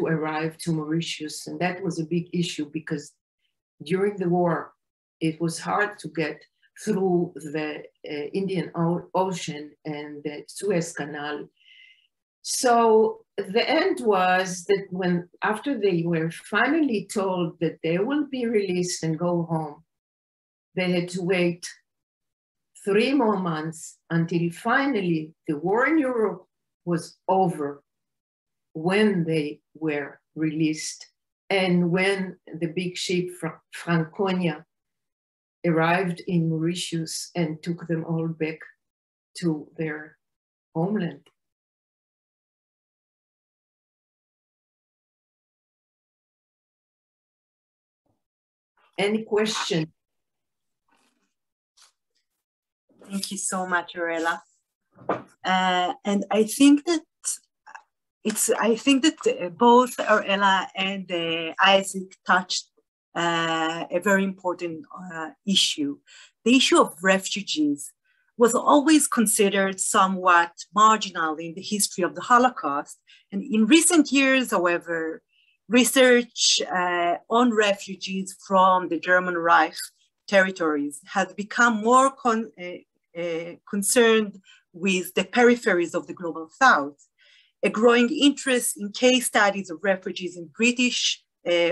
arrive to Mauritius, and that was a big issue because during the war, it was hard to get through the Indian Ocean and the Suez Canal. So the end was that after they were finally told that they will be released and go home, they had to wait 3 more months until finally the war in Europe was over when they were released. And when the big ship Franconia arrived in Mauritius and took them all back to their homeland. Any question? Thank you so much, Arela. And I think that both Arela and Isaac touched a very important issue. The issue of refugees was always considered somewhat marginal in the history of the Holocaust. And in recent years, however, research on refugees from the German Reich territories has become more concerned with the peripheries of the global South. A growing interest in case studies of refugees in British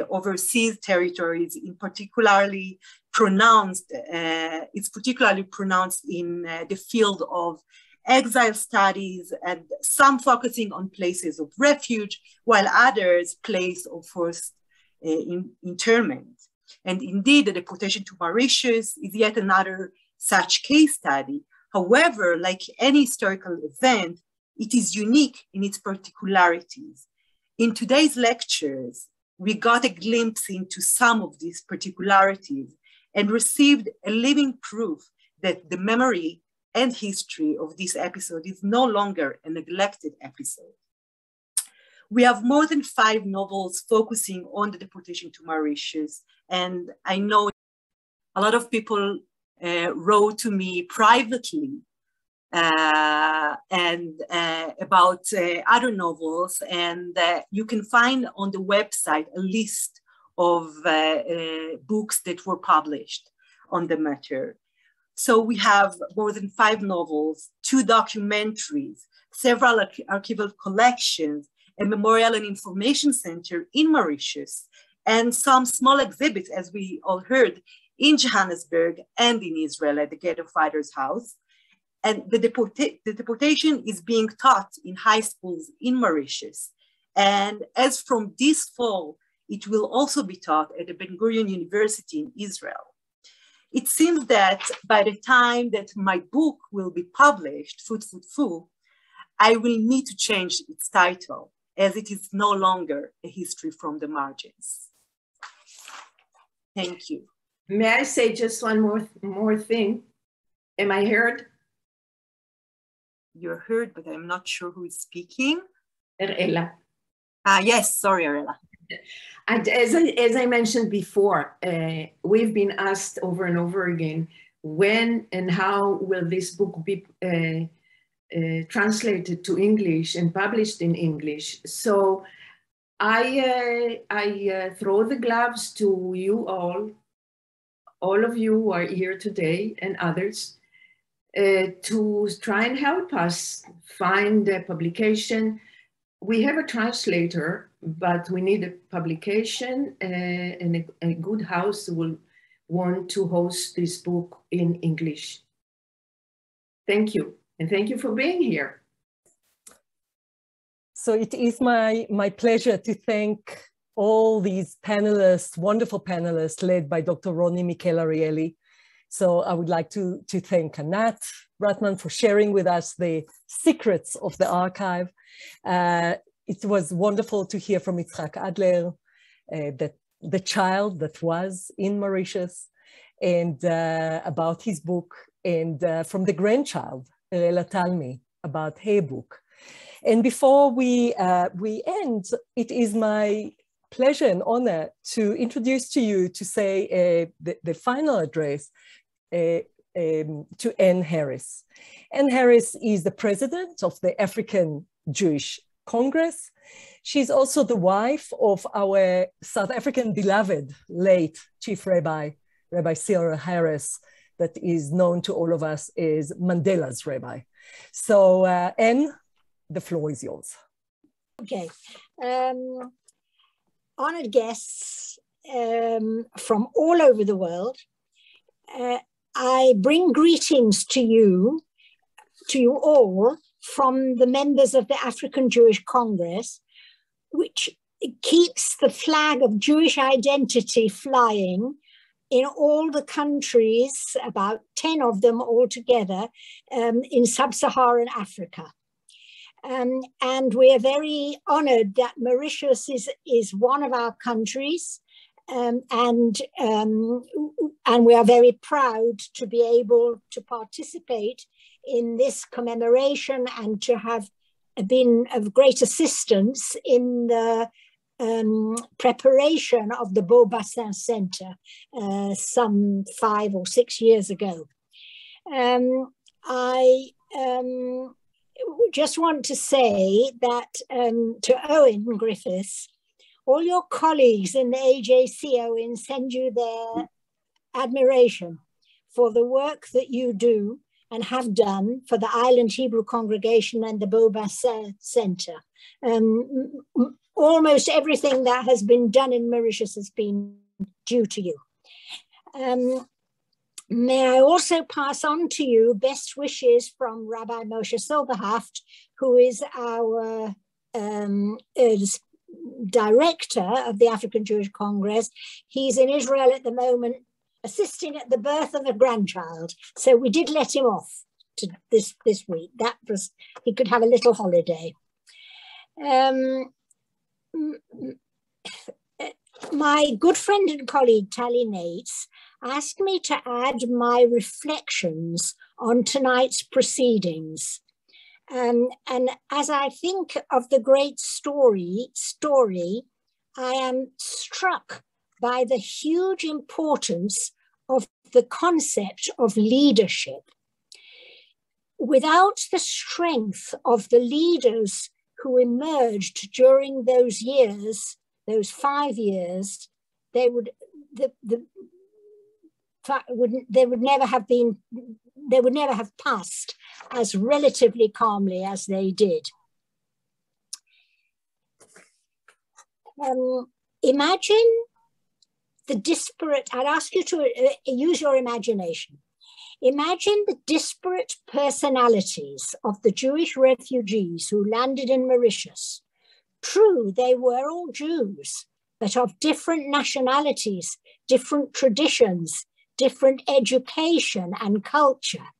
overseas territories is particularly pronounced in the field of exile studies, and some focusing on places of refuge, while others place of forced internment. And indeed, the deportation to Mauritius is yet another such case study. However, like any historical event, it is unique in its particularities. In today's lectures, we got a glimpse into some of these particularities and received a living proof that the memory and history of this episode is no longer a neglected episode. We have more than 5 novels focusing on the deportation to Mauritius, and I know a lot of people wrote to me privately about other novels, and you can find on the website a list of books that were published on the matter. So we have more than 5 novels, 2 documentaries, several archival collections, a memorial and information center in Mauritius, and some small exhibits, as we all heard, in Johannesburg and in Israel at the Ghetto Fighters House. And the deportation is being taught in high schools in Mauritius. And as from this fall, it will also be taught at the Ben Gurion University in Israel. It seems that by the time that my book will be published, Food, Food, Food, I will need to change its title, as it is no longer a history from the margins. Thank you. May I say just one more thing? Am I heard? You're heard, but I'm not sure who is speaking. Arela. Yes, sorry, Arela. And as I mentioned before, we've been asked over and over again, when and how will this book be translated to English and published in English. So I throw the gloves to you all of you who are here today and others, to try and help us find a publication. We have a translator, but we need a publication and a good house who will want to host this book in English. Thank you, and thank you for being here. So it is my pleasure to thank all these panelists, wonderful panelists led by Dr. Ronnie Michel-Arieli. So I would like to thank Anat Bratman for sharing with us the secrets of the archive. It was wonderful to hear from Yitzhak Adler, the child that was in Mauritius, and about his book, and from the grandchild, Lela Talmi, about her book. And before we end, it is my pleasure and honor to introduce to you, to say the final address to Anne Harris. Anne Harris is the president of the African Jewish Congress. She's also the wife of our South African beloved late Chief Rabbi, Rabbi Cyril Harris, that is known to all of us as Mandela's rabbi. So Anne, the floor is yours. Okay. Honored guests from all over the world, I bring greetings to you all from the members of the African Jewish Congress, which keeps the flag of Jewish identity flying in all the countries, about 10 of them altogether, in sub-Saharan Africa. And we are very honored that Mauritius is one of our countries, and we are very proud to be able to participate in this commemoration and to have been of great assistance in the preparation of the Beau Bassin Center some 5 or 6 years ago. I just want to say that to Owen Griffiths, all your colleagues in the AJC, Owen, send you their admiration for the work that you do and have done for the Island Hebrew Congregation and the Beau Bassin Center. Almost everything that has been done in Mauritius has been due to you. May I also pass on to you best wishes from Rabbi Moshe Silberhaft, who is our director of the African Jewish Congress. He's in Israel at the moment, assisting at the birth of a grandchild. So we did let him off to this week. That was, he could have a little holiday. My good friend and colleague, Tally Nates, asked me to add my reflections on tonight's proceedings. And as I think of the great story, I am struck by the huge importance of the concept of leadership. Without the strength of the leaders who emerged during those years, those 5 years, they would never have passed as relatively calmly as they did. Imagine the disparate, I'd ask you to use your imagination. Imagine the disparate personalities of the Jewish refugees who landed in Mauritius. True, they were all Jews, but of different nationalities, different traditions, different education and culture.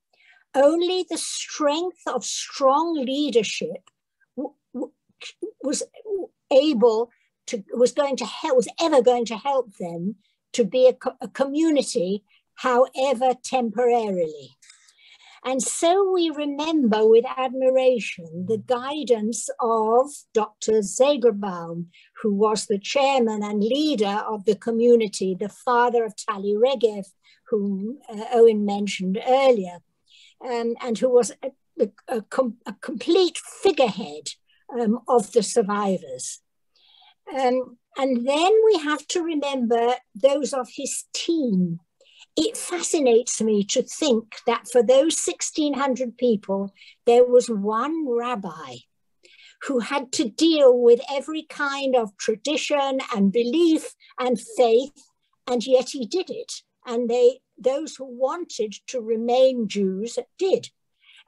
Only the strength of strong leadership was ever going to help them to be a community, however temporarily. And so we remember with admiration the guidance of Dr. Zegelbaum, who was the chairman and leader of the community, the father of Tali Regev, whom Owen mentioned earlier, and who was a complete figurehead of the survivors. And then we have to remember those of his team. It fascinates me to think that for those 1,600 people, there was one rabbi who had to deal with every kind of tradition and belief and faith, and yet he did it. And those who wanted to remain Jews did.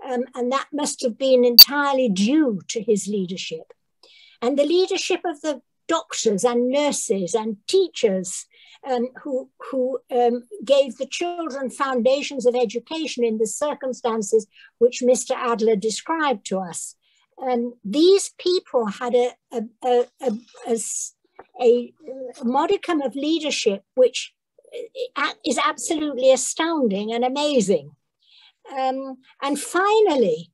And that must have been entirely due to his leadership. And the leadership of the doctors and nurses and teachers who gave the children foundations of education in the circumstances which Mr. Adler described to us. These people had a modicum of leadership which is absolutely astounding and amazing. And finally,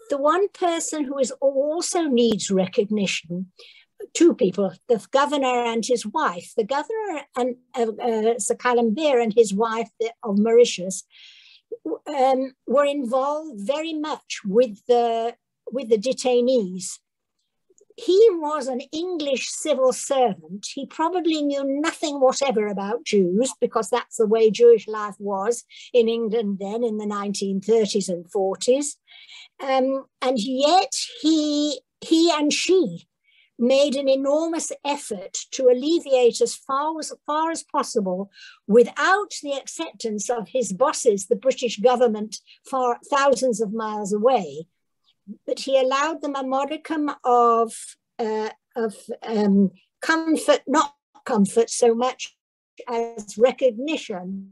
the one person who also needs recognition, two people, the governor and his wife. The governor and Sir Callum Beer and his wife of Mauritius were involved very much with the detainees. He was an English civil servant. He probably knew nothing whatever about Jews, because that's the way Jewish life was in England then in the 1930s and 40s. And yet he and she made an enormous effort to alleviate as far as possible, without the acceptance of his bosses, the British government, far thousands of miles away. But he allowed them a modicum of comfort, not comfort so much as recognition,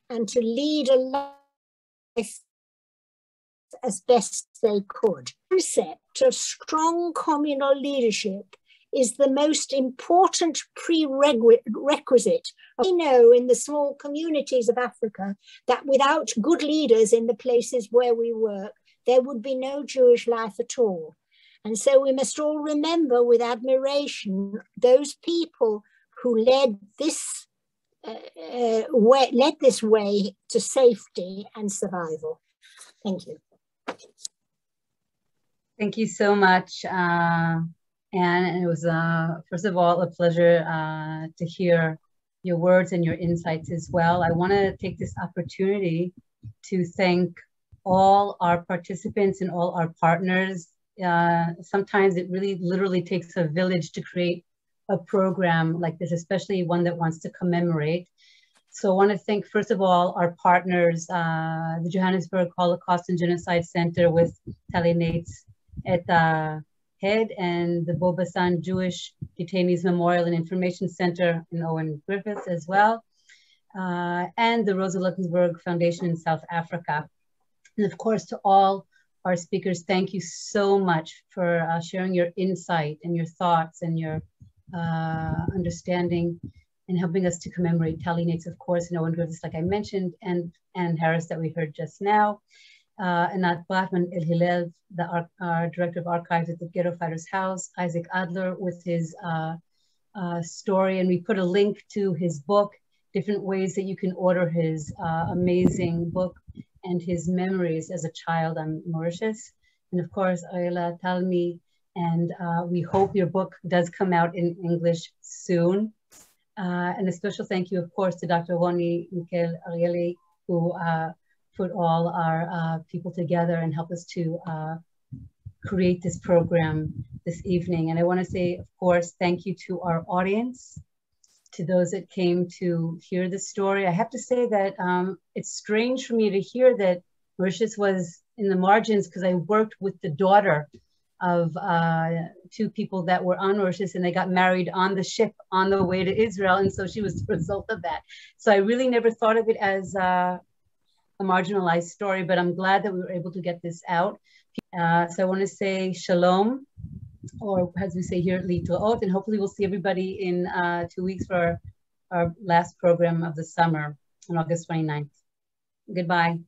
and to lead a life as best they could. The concept of strong communal leadership is the most important prerequisite. We know in the small communities of Africa that without good leaders in the places where we work, there would be no Jewish life at all. And so we must all remember with admiration those people who led this way to safety and survival. Thank you. Thank you so much, Anne. And it was, first of all, a pleasure to hear your words and your insights as well. I want to take this opportunity to thank all our participants and all our partners. Sometimes it really literally takes a village to create a program like this, especially one that wants to commemorate. So I want to thank, first of all, our partners, the Johannesburg Holocaust and Genocide Center with Detainees at the head, and the Beau Bassin Jewish Detainees Memorial and Information Center in Owen, Griffiths as well, and the Rosa Luxembourg Foundation in South Africa. And of course, to all our speakers, thank you so much for sharing your insight and your thoughts and your understanding, and helping us to commemorate Detainees, of course, and Owen Griffiths, like I mentioned, and Harris that we heard just now. Anat Bachman El Hillel, our Director of Archives at the Ghetto Fighters House, Isaac Adler with his story, and we put a link to his book, different ways that you can order his amazing book and his memories as a child on Mauritius. And of course, Ayla Talmi, and we hope your book does come out in English soon. And a special thank you, of course, to Dr. Roni Mikel Arieli, who put all our people together and help us to create this program this evening. And I want to say, of course, thank you to our audience, to those that came to hear the story. I have to say that it's strange for me to hear that Mauritius was in the margins, because I worked with the daughter of two people that were on Mauritius, and they got married on the ship on the way to Israel. And so she was the result of that. So I really never thought of it as a marginalized story, but I'm glad that we were able to get this out. So I want to say shalom, or as we say here, litraot, and hopefully we'll see everybody in 2 weeks for our last program of the summer on August 29th. Goodbye.